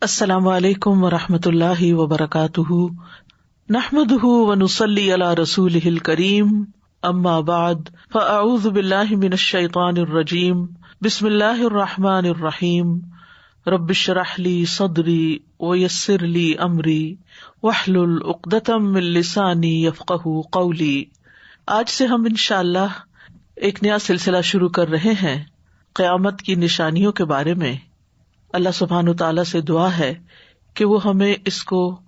السلام علیکم ورحمۃ اللہ وبرکاتہ، نحمده ونصلی علی رسولہ الکریم، اما بعد فاعوذ باللہ من الشیطان الرجیم، بسم اللہ الرحمن الرحیم، رب اشرح لی صدری ویسر لی امری واحلل عقدۃ من لسانی یفقہوا قولی۔ آج سے ہم انشاءاللہ ایک نیا سلسلہ شروع کر رہے ہیں قیامت کی نشانیوں کے بارے میں۔ اللہ سبحانہ وتعالیٰ سے دعا ہے کہ وہ ہمیں اس کو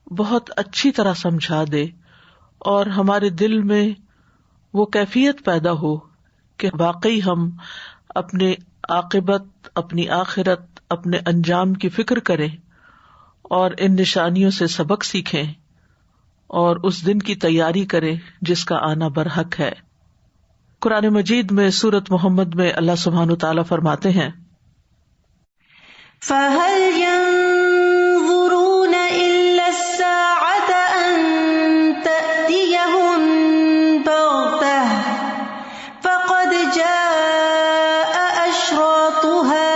بہت اچھی طرح سمجھا دے اور ہمارے دل میں وہ کیفیت پیدا ہو کہ واقعی ہم اپنے عاقبت، اپنی آخرت، اپنے انجام کی فکر کریں اور ان نشانیوں سے سبق سیکھیں اور اس دن کی تیاری کریں جس کا آنا برحق ہے۔ قرآن مجید میں سورۃ محمد میں اللہ سبحانہ وتعالیٰ فرماتے ہیں، فَهَلْ يَنظُرُونَ إِلَّا السَّاعَةَ أَن تَأْتِيَهُم بَغْتَةً فَقَدْ جَاءَ أَشْرَاطُهَا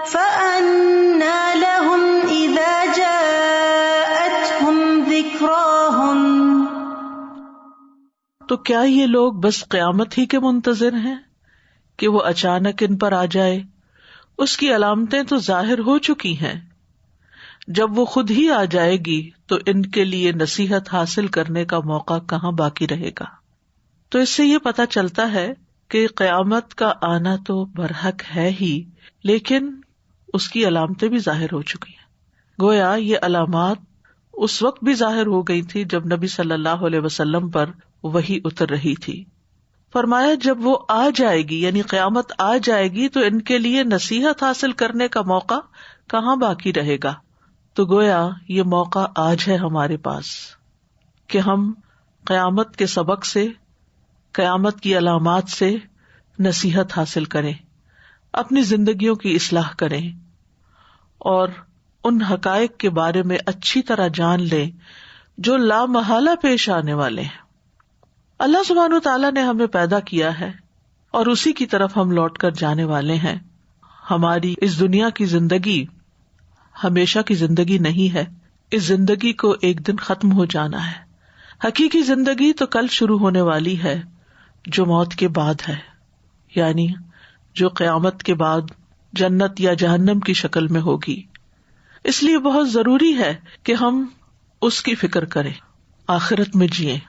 فَأَنَّىٰ لَهُمْ إِذَا جَاءَتْهُمْ ذِكْرَاهُمْ۔ تو کیا یہ لوگ بس قیامت ہی کے منتظر ہیں کہ وہ اچانک ان پر آ جائے؟ اس کی علامتیں تو ظاہر ہو چکی ہیں، جب وہ خود ہی آ جائے گی تو ان کے لیے نصیحت حاصل کرنے کا موقع کہاں باقی رہے گا۔ تو اس سے یہ پتہ چلتا ہے کہ قیامت کا آنا تو برحق ہے ہی، لیکن اس کی علامتیں بھی ظاہر ہو چکی ہیں۔ گویا یہ علامات اس وقت بھی ظاہر ہو گئی تھی جب نبی صلی اللہ علیہ وسلم پر وحی اتر رہی تھی۔ فرمایا جب وہ آ جائے گی، یعنی قیامت آ جائے گی، تو ان کے لیے نصیحت حاصل کرنے کا موقع کہاں باقی رہے گا۔ تو گویا یہ موقع آج ہے ہمارے پاس کہ ہم قیامت کے سبق سے، قیامت کی علامات سے نصیحت حاصل کریں، اپنی زندگیوں کی اصلاح کریں اور ان حقائق کے بارے میں اچھی طرح جان لیں جو لامحالہ پیش آنے والے ہیں۔ اللہ سبحانہ وتعالیٰ نے ہمیں پیدا کیا ہے اور اسی کی طرف ہم لوٹ کر جانے والے ہیں۔ ہماری اس دنیا کی زندگی ہمیشہ کی زندگی نہیں ہے، اس زندگی کو ایک دن ختم ہو جانا ہے۔ حقیقی زندگی تو کل شروع ہونے والی ہے جو موت کے بعد ہے، یعنی جو قیامت کے بعد جنت یا جہنم کی شکل میں ہوگی۔ اس لیے بہت ضروری ہے کہ ہم اس کی فکر کریں، آخرت میں جئیں۔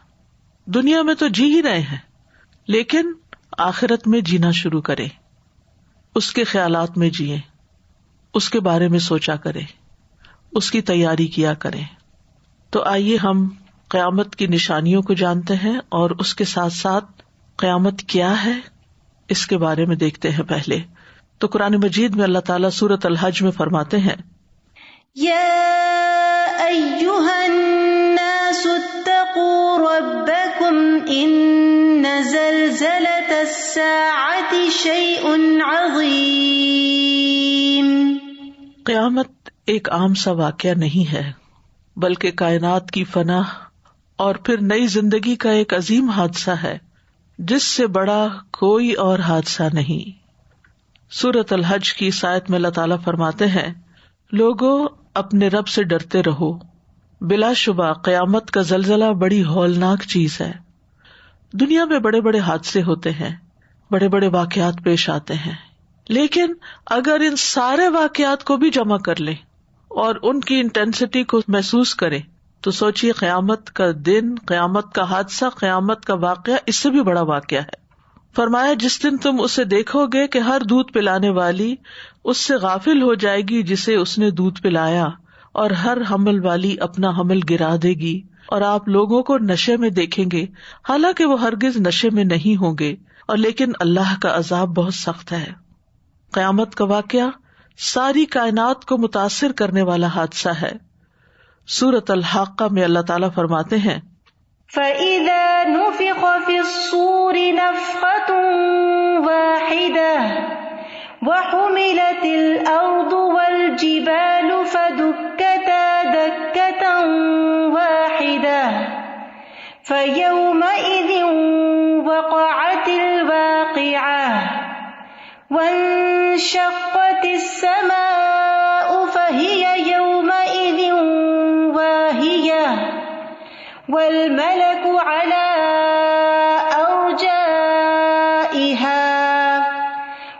دنیا میں تو جی ہی رہے ہیں، لیکن آخرت میں جینا شروع کریں، اس کے خیالات میں جئیں، اس کے بارے میں سوچا کریں، اس کی تیاری کیا کریں۔ تو آئیے ہم قیامت کی نشانیوں کو جانتے ہیں اور اس کے ساتھ ساتھ قیامت کیا ہے اس کے بارے میں دیکھتے ہیں۔ پہلے تو قرآن مجید میں اللہ تعالیٰ سورۃ الحج میں فرماتے ہیں، یا ایھا الناس اتقوا ربکم ان زلزلۃ الساعۃ شیء عظیم۔ قیامت ایک عام سا واقعہ نہیں ہے، بلکہ کائنات کی فنا اور پھر نئی زندگی کا ایک عظیم حادثہ ہے جس سے بڑا کوئی اور حادثہ نہیں۔ سورۃ الحج کی اس آیت میں اللہ تعالیٰ فرماتے ہیں، لوگوں اپنے رب سے ڈرتے رہو، بلا شبہ قیامت کا زلزلہ بڑی ہولناک چیز ہے۔ دنیا میں بڑے بڑے حادثے ہوتے ہیں، بڑے بڑے واقعات پیش آتے ہیں، لیکن اگر ان سارے واقعات کو بھی جمع کر لیں اور ان کی انٹینسٹی کو محسوس کریں تو سوچئے قیامت کا دن، قیامت کا حادثہ، قیامت کا واقعہ اس سے بھی بڑا واقعہ ہے۔ فرمایا جس دن تم اسے دیکھو گے کہ ہر دودھ پلانے والی اس سے غافل ہو جائے گی جسے اس نے دودھ پلایا، اور ہر حمل والی اپنا حمل گرا دے گی، اور آپ لوگوں کو نشے میں دیکھیں گے حالانکہ وہ ہرگز نشے میں نہیں ہوں گے، اور لیکن اللہ کا عذاب بہت سخت ہے۔ قیامت کا واقعہ ساری کائنات کو متاثر کرنے والا حادثہ ہے۔ سورۃ الحاقہ میں اللہ تعالیٰ فرماتے ہیں، فَإِذَا نُفِخَ فِي الصُّورِ نَفْخَةٌ وَاحِدَةٌ وَحُمِلَتِ الْأَرْضُ وَالْجِبَالُ فَدُكَّتَا دَكَّةً وَاحِدَةً فَيَوْمَئِذٍ وَقَعَتِ الْوَاقِعَةُ وَانشَقَّتِ السَّمَاءُ فَهِيَ والملك على أرجائها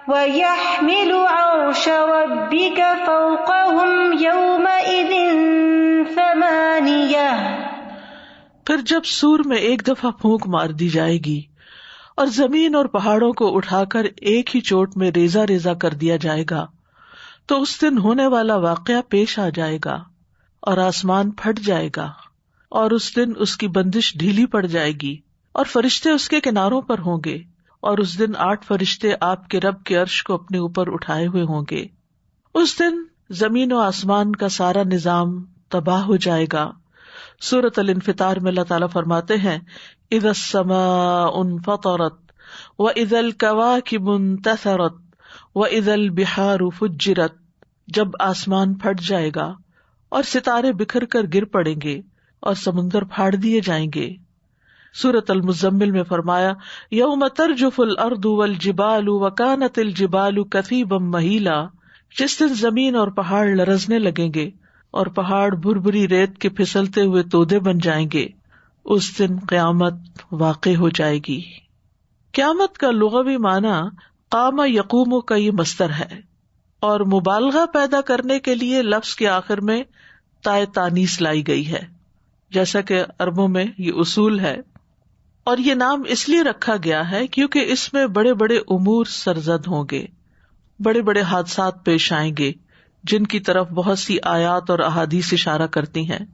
ويحمل عرش ربك فوقهم يومئذ ثمانية۔ پھر جب سور میں ایک دفعہ پھونک مار دی جائے گی اور زمین اور پہاڑوں کو اٹھا کر ایک ہی چوٹ میں ریزہ ریزہ کر دیا جائے گا تو اس دن ہونے والا واقعہ پیش آ جائے گا اور آسمان پھٹ جائے گا اور اس دن اس کی بندش ڈھیلی پڑ جائے گی اور فرشتے اس کے کناروں پر ہوں گے اور اس دن 8 فرشتے آپ کے رب کے عرش کو اپنے اوپر اٹھائے ہوئے ہوں گے۔ اس دن زمین و آسمان کا سارا نظام تباہ ہو جائے گا۔ سورۃ الانفطار میں اللہ تعالیٰ فرماتے ہیں اذا السماء انفطرت واذا الكواكب انتثرت واذا البحار فجرت، جب آسمان پھٹ جائے گا اور ستارے بکھر کر گر پڑیں گے اور سمندر پھاڑ دیے جائیں گے۔ سورۃ المزمل میں فرمایا یوم ترجف الارض والجبال وکانت الجبال کثیبا مہیلا، جس دن زمین اور پہاڑ لرزنے لگیں گے اور پہاڑ بھربھری ریت کے پھسلتے ہوئے تودے بن جائیں گے، اس دن قیامت واقع ہو جائے گی۔ قیامت کا لغوی معنی قام یقوم کا یہ مصدر ہے اور مبالغہ پیدا کرنے کے لیے لفظ کے آخر میں تائے تانیث لائی گئی ہے، جیسا کہ عربوں میں یہ اصول ہے۔ اور یہ نام اس لیے رکھا گیا ہے کیونکہ اس میں بڑے بڑے امور سرزد ہوں گے، بڑے بڑے حادثات پیش آئیں گے جن کی طرف بہت سی آیات اور احادیث اشارہ کرتی ہیں،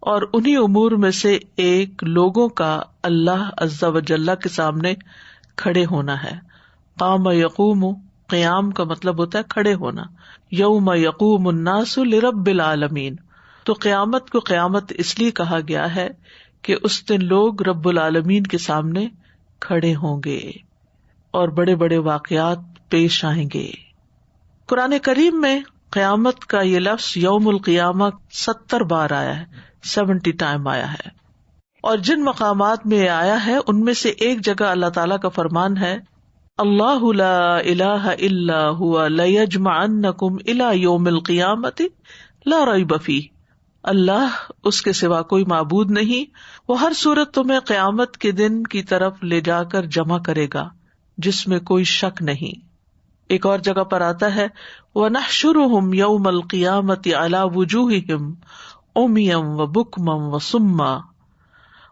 اور انہی امور میں سے ایک لوگوں کا اللہ عز و جل کے سامنے کھڑے ہونا ہے۔ قام یقوم، قیام کا مطلب ہوتا ہے کھڑے ہونا۔ یوم یقوم الناس لرب العالمین، تو قیامت کو قیامت اس لیے کہا گیا ہے کہ اس دن لوگ رب العالمین کے سامنے کھڑے ہوں گے اور بڑے بڑے واقعات پیش آئیں گے۔ قرآن کریم میں قیامت کا یہ لفظ یوم القیامہ 70 بار آیا ہے، 70 ٹائم آیا ہے، اور جن مقامات میں آیا ہے ان میں سے ایک جگہ اللہ تعالیٰ کا فرمان ہے اللہ لا الہ الا هو لیجمعنکم الی یوم القیامۃ لا ریب فیہ، اللہ اس کے سوا کوئی معبود نہیں، وہ ہر صورت تمہیں قیامت کے دن کی طرف لے جا کر جمع کرے گا جس میں کوئی شک نہیں۔ ایک اور جگہ پر آتا ہے وَنَحْشُرُهُمْ يَوْمَ الْقِيَامَةِ عَلَى وُجُوهِهِمْ عُمْيًا وَبُكْمًا وَصُمًّا،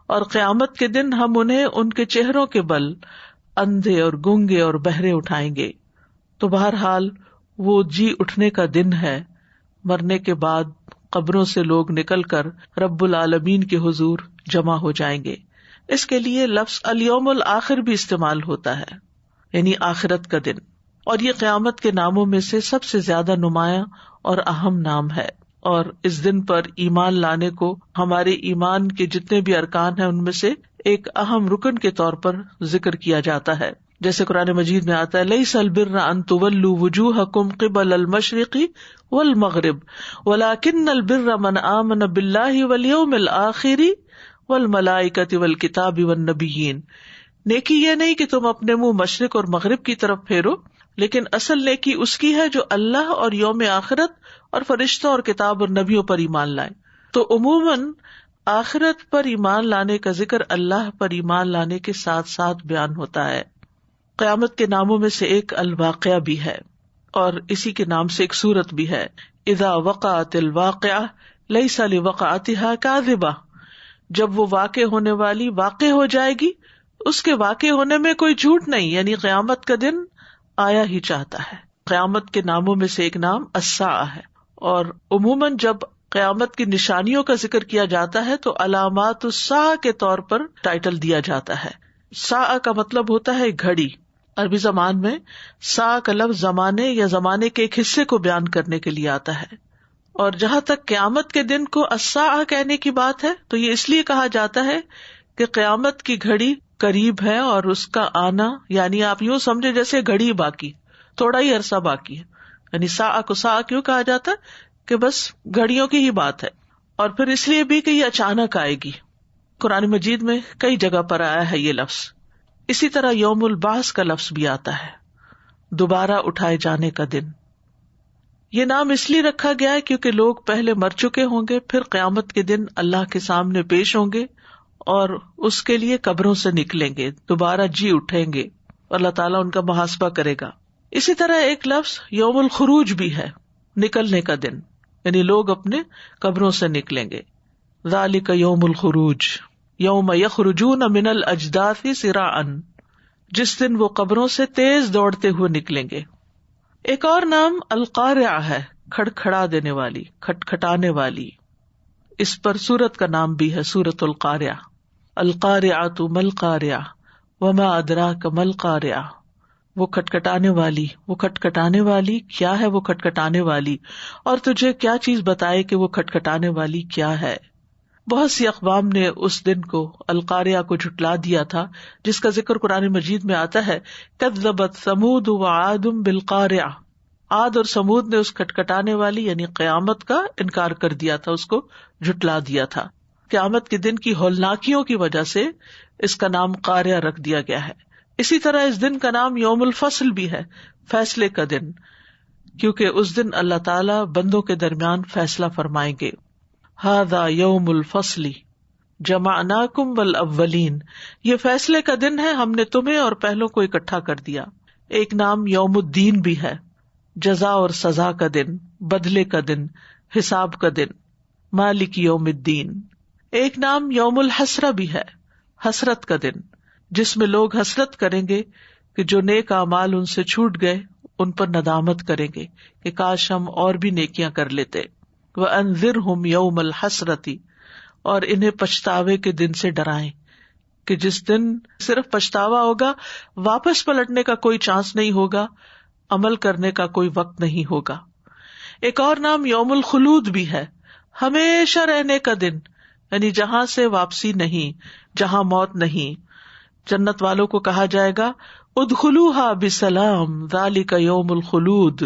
اور قیامت کے دن ہم انہیں ان کے چہروں کے بل اندھے اور گونگے اور بہرے اٹھائیں گے۔ تو بہرحال وہ جی اٹھنے کا دن ہے، مرنے کے بعد قبروں سے لوگ نکل کر رب العالمین کے حضور جمع ہو جائیں گے۔ اس کے لیے لفظ الیوم الآخر بھی استعمال ہوتا ہے، یعنی آخرت کا دن، اور یہ قیامت کے ناموں میں سے سب سے زیادہ نمایاں اور اہم نام ہے، اور اس دن پر ایمان لانے کو ہمارے ایمان کے جتنے بھی ارکان ہیں ان میں سے ایک اہم رکن کے طور پر ذکر کیا جاتا ہے، جیسے قرآن مجید میں آتا ہے لیس البر ان تولوا وجوہکم قبل المشرق والمغرب ولکن البر من آمن باللہ والیوم الآخر والملائکۃ والکتاب والنبیین، نیکی یہ نہیں کہ تم اپنے منہ مشرق اور مغرب کی طرف پھیرو، لیکن اصل نیکی اس کی ہے جو اللہ اور یوم آخرت اور فرشتوں اور کتاب اور نبیوں پر ایمان لائے۔ تو عموماً آخرت پر ایمان لانے کا ذکر اللہ پر ایمان لانے کے ساتھ ساتھ بیان ہوتا ہے۔ قیامت کے ناموں میں سے ایک الواقعہ بھی ہے، اور اسی کے نام سے ایک سورت بھی ہے، اذا وقعت الواقعہ لیس لوقعتها کاذبہ، جب وہ واقع ہونے والی واقع ہو جائے گی اس کے واقع ہونے میں کوئی جھوٹ نہیں، یعنی قیامت کا دن آیا ہی چاہتا ہے۔ قیامت کے ناموں میں سے ایک نام الساعہ ہے، اور عموماً جب قیامت کی نشانیوں کا ذکر کیا جاتا ہے تو علامات الساعہ کے طور پر ٹائٹل دیا جاتا ہے۔ ساعہ کا مطلب ہوتا ہے گھڑی، عربی زبان میں ساعہ کا لفظ زمانے یا زمانے کے ایک حصے کو بیان کرنے کے لیے آتا ہے، اور جہاں تک قیامت کے دن کو الساعہ کہنے کی بات ہے تو یہ اس لیے کہا جاتا ہے کہ قیامت کی گھڑی قریب ہے اور اس کا آنا، یعنی آپ یوں سمجھے جیسے گھڑی باقی، تھوڑا ہی عرصہ باقی ہے، یعنی ساعہ کو ساعہ کیوں کہا جاتا ہے کہ بس گھڑیوں کی ہی بات ہے، اور پھر اس لیے بھی کہ یہ اچانک آئے گی۔ قرآن مجید میں کئی جگہ پر آیا ہے یہ لفظ۔ اسی طرح یوم البعث کا لفظ بھی آتا ہے، دوبارہ اٹھائے جانے کا دن۔ یہ نام اس لیے رکھا گیا ہے کیونکہ لوگ پہلے مر چکے ہوں گے، پھر قیامت کے دن اللہ کے سامنے پیش ہوں گے اور اس کے لیے قبروں سے نکلیں گے، دوبارہ جی اٹھیں گے، اللہ تعالیٰ ان کا محاسبہ کرے گا. اسی طرح ایک لفظ یوم الخروج بھی ہے، نکلنے کا دن، یعنی لوگ اپنے قبروں سے نکلیں گے. ذالک یوم الخروج یوم یخرجون من الاجداث سراعا، جس دن وہ قبروں سے تیز دوڑتے ہوئے نکلیں گے. ایک اور نام القارعہ ہے، کھڑکھڑا دینے والی، کھٹکھٹانے والی. اس پر سورت کا نام بھی ہے، سورت القارعہ. القارعۃ ما القارعہ وما ادراک ما القارعہ. وہ کھٹکھٹانے والی، وہ کھٹکھٹانے والی کیا ہے؟ وہ کھٹکھٹانے والی، اور تجھے کیا چیز بتائے کہ وہ کھٹکھٹانے والی کیا ہے؟ بہت سی اقوام نے اس دن کو، القارعہ کو جھٹلا دیا تھا، جس کا ذکر قرآن مجید میں آتا ہے، کذبت ثمود وعاد بالقارعہ. عاد اور سمود نے اس کھٹکھٹانے والی یعنی قیامت کا انکار کر دیا تھا، اس کو جھٹلا دیا تھا. قیامت کے دن کی ہولناکیوں کی وجہ سے اس کا نام قارعہ رکھ دیا گیا ہے. اسی طرح اس دن کا نام یوم الفصل بھی ہے، فیصلے کا دن، کیونکہ اس دن اللہ تعالیٰ بندوں کے درمیان فیصلہ فرمائیں گے. ھذا یوم الفصل جمعناکم والاولین، یہ فیصلے کا دن ہے، ہم نے تمہیں اور پہلوں کو اکٹھا کر دیا. ایک نام یوم الدین بھی ہے، جزا اور سزا کا دن، بدلے کا دن، حساب کا دن، مالک یوم الدین. ایک نام یوم الحسرہ بھی ہے، حسرت کا دن، جس میں لوگ حسرت کریں گے کہ جو نیک اعمال ان سے چھوٹ گئے، ان پر ندامت کریں گے کہ کاش ہم اور بھی نیکیاں کر لیتے. وَأَنذِرْهُمْ يَوْمَ الْحَسْرَةِ، اور انہیں پچھتاوے کے دن سے ڈرائیں کہ جس دن صرف پچھتاوا ہوگا، واپس پلٹنے کا کوئی چانس نہیں ہوگا، عمل کرنے کا کوئی وقت نہیں ہوگا. ایک اور نام یوم الخلود بھی ہے، ہمیشہ رہنے کا دن، یعنی جہاں سے واپسی نہیں، جہاں موت نہیں. جنت والوں کو کہا جائے گا ادخلوها بسلام ذالک یوم الخلود،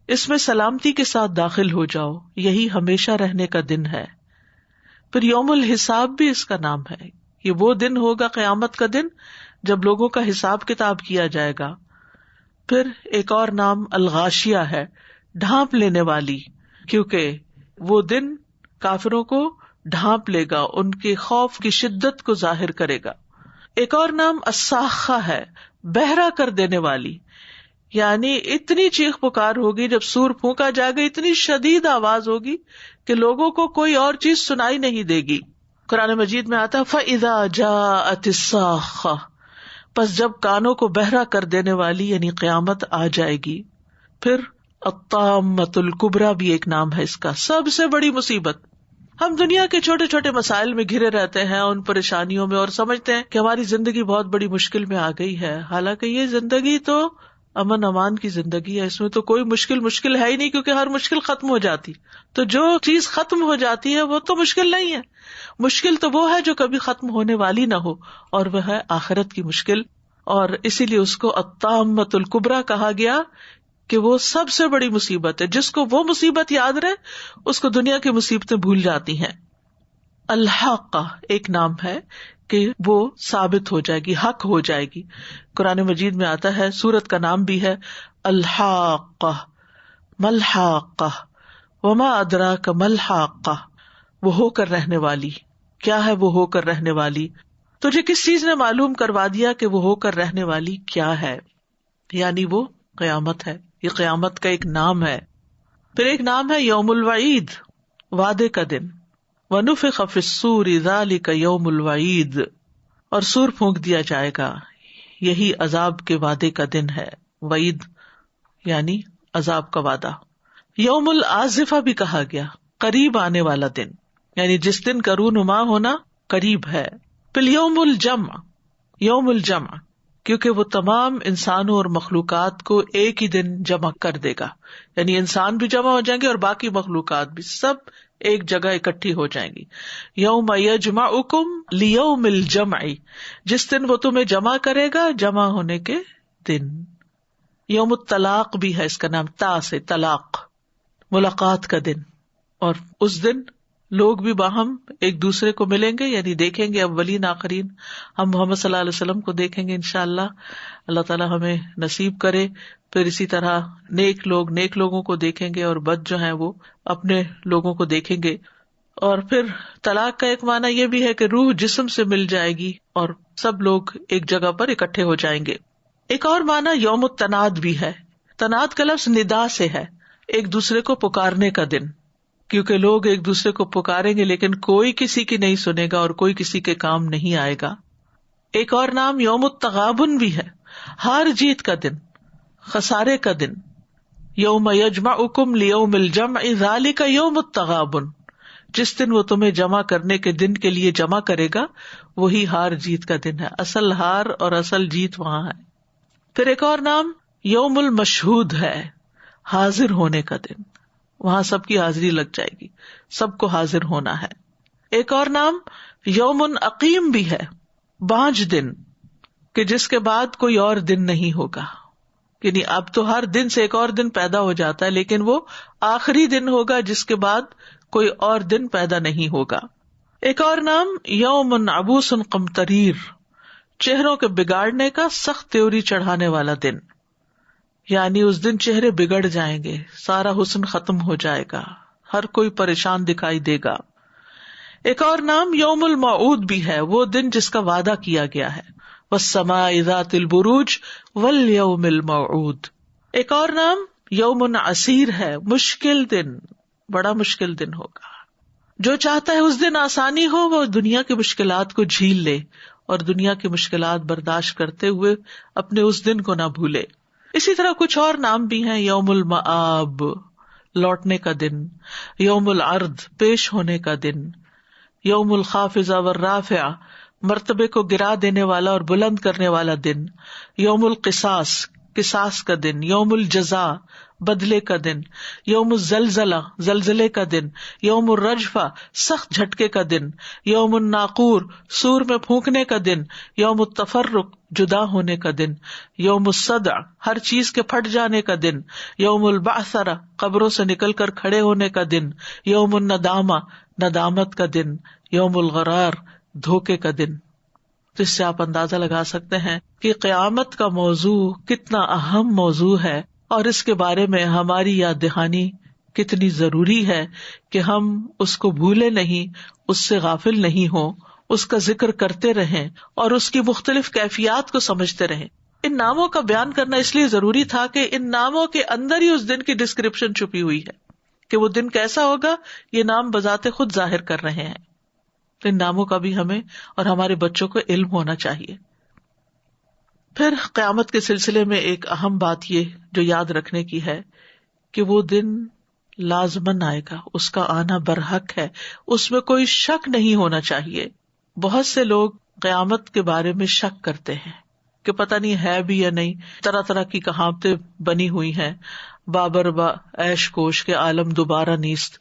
اس میں سلامتی کے ساتھ داخل ہو جاؤ، یہی ہمیشہ رہنے کا دن ہے. پھر یوم الحساب بھی اس کا نام ہے، یہ وہ دن ہوگا قیامت کا دن جب لوگوں کا حساب کتاب کیا جائے گا. پھر ایک اور نام الغاشیہ ہے، ڈھانپ لینے والی، کیونکہ وہ دن کافروں کو ڈھانپ لے گا، ان کے خوف کی شدت کو ظاہر کرے گا. ایک اور نام الصاخہ ہے، بہرا کر دینے والی، یعنی اتنی چیخ پکار ہوگی جب سور پھونکا جائے گا، اتنی شدید آواز ہوگی کہ لوگوں کو کوئی اور چیز سنائی نہیں دے گی. قرآن مجید میں آتا فَإِذَا جَاءَتِ الصَّاخَّةُ، پس جب کانوں کو بہرا کر دینے والی یعنی قیامت آ جائے گی. پھر الطامۃ الکبریٰ بھی ایک نام ہے اس کا، سب سے بڑی مصیبت. ہم دنیا کے چھوٹے چھوٹے مسائل میں گھرے رہتے ہیں، ان پریشانیوں میں، اور سمجھتے ہیں کہ ہماری زندگی بہت بڑی مشکل میں آ گئی ہے، حالانکہ یہ زندگی تو امن امان کی زندگی ہے، اس میں تو کوئی مشکل ہے ہی نہیں، کیونکہ ہر مشکل ختم ہو جاتی. تو جو چیز ختم ہو جاتی ہے وہ تو مشکل نہیں ہے، مشکل تو وہ ہے جو کبھی ختم ہونے والی نہ ہو، اور وہ ہے آخرت کی مشکل. اور اسی لیے اس کو الطامۃ الکبریٰ کہا گیا کہ وہ سب سے بڑی مصیبت ہے. جس کو وہ مصیبت یاد رہے اس کو دنیا کی مصیبتیں بھول جاتی ہیں. الحاقہ ایک نام ہے کہ وہ ثابت ہو جائے گی، حق ہو جائے گی. قرآن مجید میں آتا ہے، سورت کا نام بھی ہے الحاقہ، ملحاقہ وما ادراک ملحاقہ، وہ ہو کر رہنے والی. کیا ہے وہ ہو کر رہنے والی؟ تجھے کس چیز نے معلوم کروا دیا کہ وہ ہو کر رہنے والی کیا ہے؟ یعنی وہ قیامت ہے، یہ قیامت کا ایک نام ہے. پھر ایک نام ہے یوم الوعید، وعدے کا دن. وَنُفِخَ فِي الصُّورِ ذَلِكَ يَوْمُ الْوَعِيدِ، اور سور پھونک دیا جائے گا، یہی عذاب کے وعدے کا دن ہے. وعید یعنی عذاب کا وعدہ. یوم الآزفہ بھی کہا گیا، قریب آنے والا دن، یعنی جس دن کا رونما ہونا قریب ہے. پھر یوم الجمع، یوم الجمع کیونکہ وہ تمام انسانوں اور مخلوقات کو ایک ہی دن جمع کر دے گا، یعنی انسان بھی جمع ہو جائیں گے اور باقی مخلوقات بھی، سب ایک جگہ اکٹھی ہو جائیں گی. یوم یجمعکم لیوم الجمع، جس دن وہ تمہیں جمع کرے گا جمع ہونے کے دن. یوم الطلاق بھی ہے اس کا نام، تا سے طلاق، ملاقات کا دن. اور اس دن لوگ بھی باہم ایک دوسرے کو ملیں گے، یعنی دیکھیں گے اولین آخرین. ہم محمد صلی اللہ علیہ وسلم کو دیکھیں گے انشاءاللہ، اللہ تعالیٰ ہمیں نصیب کرے. پھر اسی طرح نیک لوگ نیک لوگوں کو دیکھیں گے، اور بد جو ہیں وہ اپنے لوگوں کو دیکھیں گے. اور پھر طلاق کا ایک معنی یہ بھی ہے کہ روح جسم سے مل جائے گی اور سب لوگ ایک جگہ پر اکٹھے ہو جائیں گے. ایک اور معنی یوم التناد بھی ہے. تناد کا لفظ ندا سے ہے، ایک دوسرے کو پکارنے کا دن، کیونکہ لوگ ایک دوسرے کو پکاریں گے لیکن کوئی کسی کی نہیں سنے گا اور کوئی کسی کے کام نہیں آئے گا. ایک اور نام یوم التغابن بھی ہے، ہار جیت کا دن، خسارے کا دن. یوم یجمعکم لیوم الجمع ذالک یوم التغابن، جس دن وہ تمہیں جمع کرنے کے دن کے لیے جمع کرے گا وہی ہار جیت کا دن ہے. اصل ہار اور اصل جیت وہاں ہے. پھر ایک اور نام یوم المشہود ہے، حاضر ہونے کا دن، وہاں سب کی حاضری لگ جائے گی، سب کو حاضر ہونا ہے. ایک اور نام یوم عقیم بھی ہے، بانجھ دن، کہ جس کے بعد کوئی اور دن نہیں ہوگا. یعنی اب تو ہر دن سے ایک اور دن پیدا ہو جاتا ہے لیکن وہ آخری دن ہوگا جس کے بعد کوئی اور دن پیدا نہیں ہوگا. ایک اور نام یوم عبوس قمطریر، چہروں کے بگاڑنے کا سخت تیوری چڑھانے والا دن. یعنی اس دن چہرے بگڑ جائیں گے، سارا حسن ختم ہو جائے گا، ہر کوئی پریشان دکھائی دے گا. ایک اور نام یوم الموعود بھی ہے، وہ دن جس کا وعدہ کیا گیا ہے، والسماء ذات البروج والیوم الموعود. ایک اور نام یوم عسیر ہے، مشکل دن، بڑا مشکل دن ہوگا. جو چاہتا ہے اس دن آسانی ہو وہ دنیا کی مشکلات کو جھیل لے اور دنیا کی مشکلات برداشت کرتے ہوئے اپنے اس دن کو نہ بھولے. اسی طرح کچھ اور نام بھی ہیں، یوم المآب، لوٹنے کا دن، یوم العرض، پیش ہونے کا دن، یوم الخافضہ والرافعہ، مرتبے کو گرا دینے والا اور بلند کرنے والا دن، یوم القصاص، قصاص کا دن، یوم الجزاء، بدلے کا دن، یوم الزلزلہ، زلزلے کا دن، یوم الرجفہ، سخت جھٹکے کا دن، یوم الناقور، سور میں پھونکنے کا دن، یوم التفرق، جدا ہونے کا دن، یوم الصدع، ہر چیز کے پھٹ جانے کا دن، یوم البعثرہ، قبروں سے نکل کر کھڑے ہونے کا دن، یوم الندامہ، ندامت کا دن، یوم الغرار، دھوکے کا دن. تو اس سے آپ اندازہ لگا سکتے ہیں کہ قیامت کا موضوع کتنا اہم موضوع ہے اور اس کے بارے میں ہماری یاد دہانی کتنی ضروری ہے کہ ہم اس کو بھولے نہیں، اس سے غافل نہیں ہوں، اس کا ذکر کرتے رہیں اور اس کی مختلف کیفیات کو سمجھتے رہیں. ان ناموں کا بیان کرنا اس لیے ضروری تھا کہ ان ناموں کے اندر ہی اس دن کی ڈسکرپشن چھپی ہوئی ہے کہ وہ دن کیسا ہوگا، یہ نام بذات خود ظاہر کر رہے ہیں. تو ان ناموں کا بھی ہمیں اور ہمارے بچوں کو علم ہونا چاہیے. پھر قیامت کے سلسلے میں ایک اہم بات یہ جو یاد رکھنے کی ہے کہ وہ دن لازماً آئے گا، اس کا آنا برحق ہے، اس میں کوئی شک نہیں ہونا چاہیے. بہت سے لوگ قیامت کے بارے میں شک کرتے ہیں کہ پتہ نہیں ہے بھی یا نہیں. طرح طرح کی کہاوتیں بنی ہوئی ہیں، بابر با عیش کوش کے عالم دوبارہ نیست.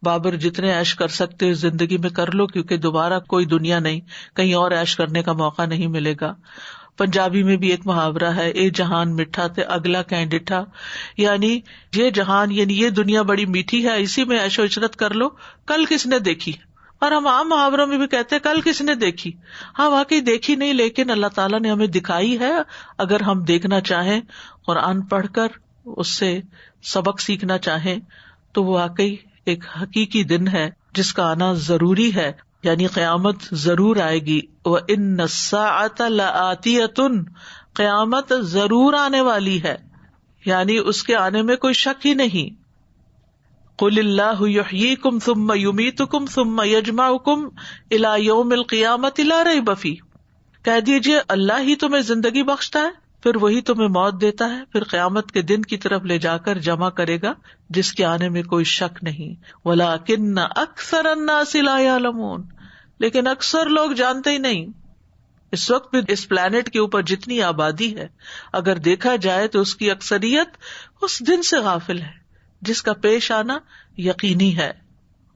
بابر جتنے عیش کر سکتے زندگی میں کر لو، کیونکہ دوبارہ کوئی دنیا نہیں، کہیں اور عیش کرنے کا موقع نہیں ملے گا. پنجابی میں بھی ایک محاورہ ہے، اے جہان میٹھا تے اگلا کہیں ڈٹھا، یعنی یہ جہان، یعنی یہ دنیا بڑی میٹھی ہے، اسی میں عیش و عشرت کر لو، کل کس نے دیکھی. اور ہم عام محاوروں میں بھی کہتے ہیں کل کس نے دیکھی. ہاں واقعی دیکھی نہیں، لیکن اللہ تعالیٰ نے ہمیں دکھائی ہے. اگر ہم دیکھنا چاہیں، قرآن پڑھ کر اس سے سبق سیکھنا چاہیں تو وہ واقعی ایک حقیقی دن ہے جس کا آنا ضروری ہے. یعنی قیامت ضرور آئے گی. وَإِنَّ السَّاعَةَ لَآتِيَةٌ، قیامت ضرور آنے والی ہے، یعنی اس کے آنے میں کوئی شک ہی نہیں. قُلِ اللَّهُ يُحْيِيكُمْ ثُمَّ يُمِيتُكُمْ ثُمَّ يَجْمَعُكُمْ إِلَى يَوْمِ الْقِيَامَةِ لَا رَيْبَ فِيهِ، کہہ دیجیے اللہ ہی تمہیں زندگی بخشتا ہے، پھر وہی تمہیں موت دیتا ہے، پھر قیامت کے دن کی طرف لے جا کر جمع کرے گا جس کے آنے میں کوئی شک نہیں. وَلَٰكِنَّ أَكْثَرَ النَّاسِ لَا يَعْلَمُونَ، لیکن اکثر لوگ جانتے ہی نہیں. اس وقت بھی اس پلانٹ کے اوپر جتنی آبادی ہے، اگر دیکھا جائے تو اس کی اکثریت اس دن سے غافل ہے جس کا پیش آنا یقینی ہے،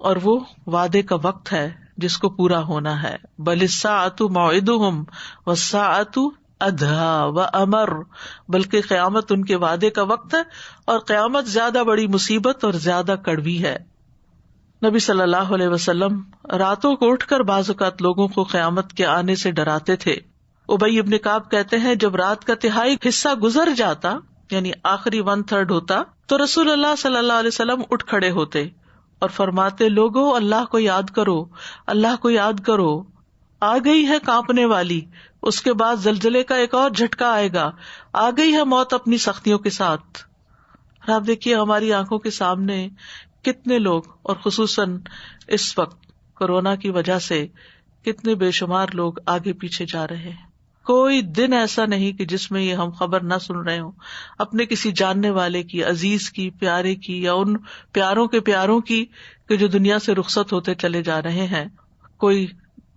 اور وہ وعدے کا وقت ہے جس کو پورا ہونا ہے. بَلِ السَّاعَةُ مَوْعِدُهُمْ وَالسَّاعَةُ أَدْهَىٰ وَأَمَرُّ، بلکہ قیامت ان کے وعدے کا وقت ہے اور قیامت زیادہ بڑی مصیبت اور زیادہ کڑوی ہے. نبی صلی اللہ علیہ وسلم راتوں کو اٹھ کر بعض اوقات لوگوں کو قیامت کے آنے سے ڈراتے تھے. ابی ابن کعب کہتے ہیں جب رات کا تہائی حصہ گزر جاتا، یعنی آخری 1/3 ہوتا، تو رسول اللہ صلی اللہ علیہ وسلم اٹھ کھڑے ہوتے اور فرماتے لوگوں اللہ کو یاد کرو، اللہ کو یاد کرو، آ گئی ہے کانپنے والی، اس کے بعد زلزلے کا ایک اور جھٹکا آئے گا، آ گئی ہے موت اپنی سختیوں کے ساتھ۔ اور آپ دیکھیے ہماری آنکھوں کے سامنے کتنے لوگ، اور خصوصاً اس وقت کورونا کی وجہ سے کتنے بے شمار لوگ آگے پیچھے جا رہے ہیں۔ کوئی دن ایسا نہیں کہ جس میں یہ ہم خبر نہ سن رہے ہوں اپنے کسی جاننے والے کی، عزیز کی، پیارے کی، یا ان پیاروں کے پیاروں کی کہ جو دنیا سے رخصت ہوتے چلے جا رہے ہیں۔ کوئی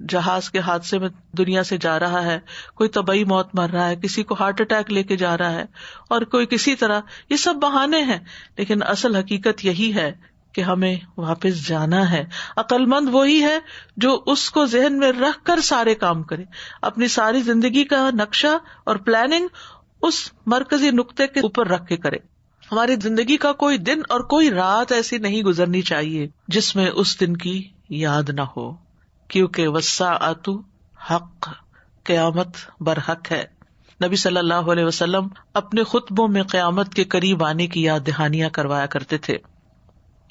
جہاز کے حادثے میں دنیا سے جا رہا ہے، کوئی طبعی موت مر رہا ہے، کسی کو ہارٹ اٹیک لے کے جا رہا ہے، اور کوئی کسی طرح۔ یہ سب بہانے ہیں، لیکن اصل حقیقت یہی ہے کہ ہمیں واپس جانا ہے۔ عقل مند وہی ہے جو اس کو ذہن میں رکھ کر سارے کام کرے، اپنی ساری زندگی کا نقشہ اور پلاننگ اس مرکزی نقطے کے اوپر رکھ کے کرے۔ ہماری زندگی کا کوئی دن اور کوئی رات ایسی نہیں گزرنی چاہیے جس میں اس دن کی یاد نہ ہو، کیونکہ والساعۃ حق، قیامت برحق ہے۔ نبی صلی اللہ علیہ وسلم اپنے خطبوں میں قیامت کے قریب آنے کی یاد دہانیاں کروایا کرتے تھے۔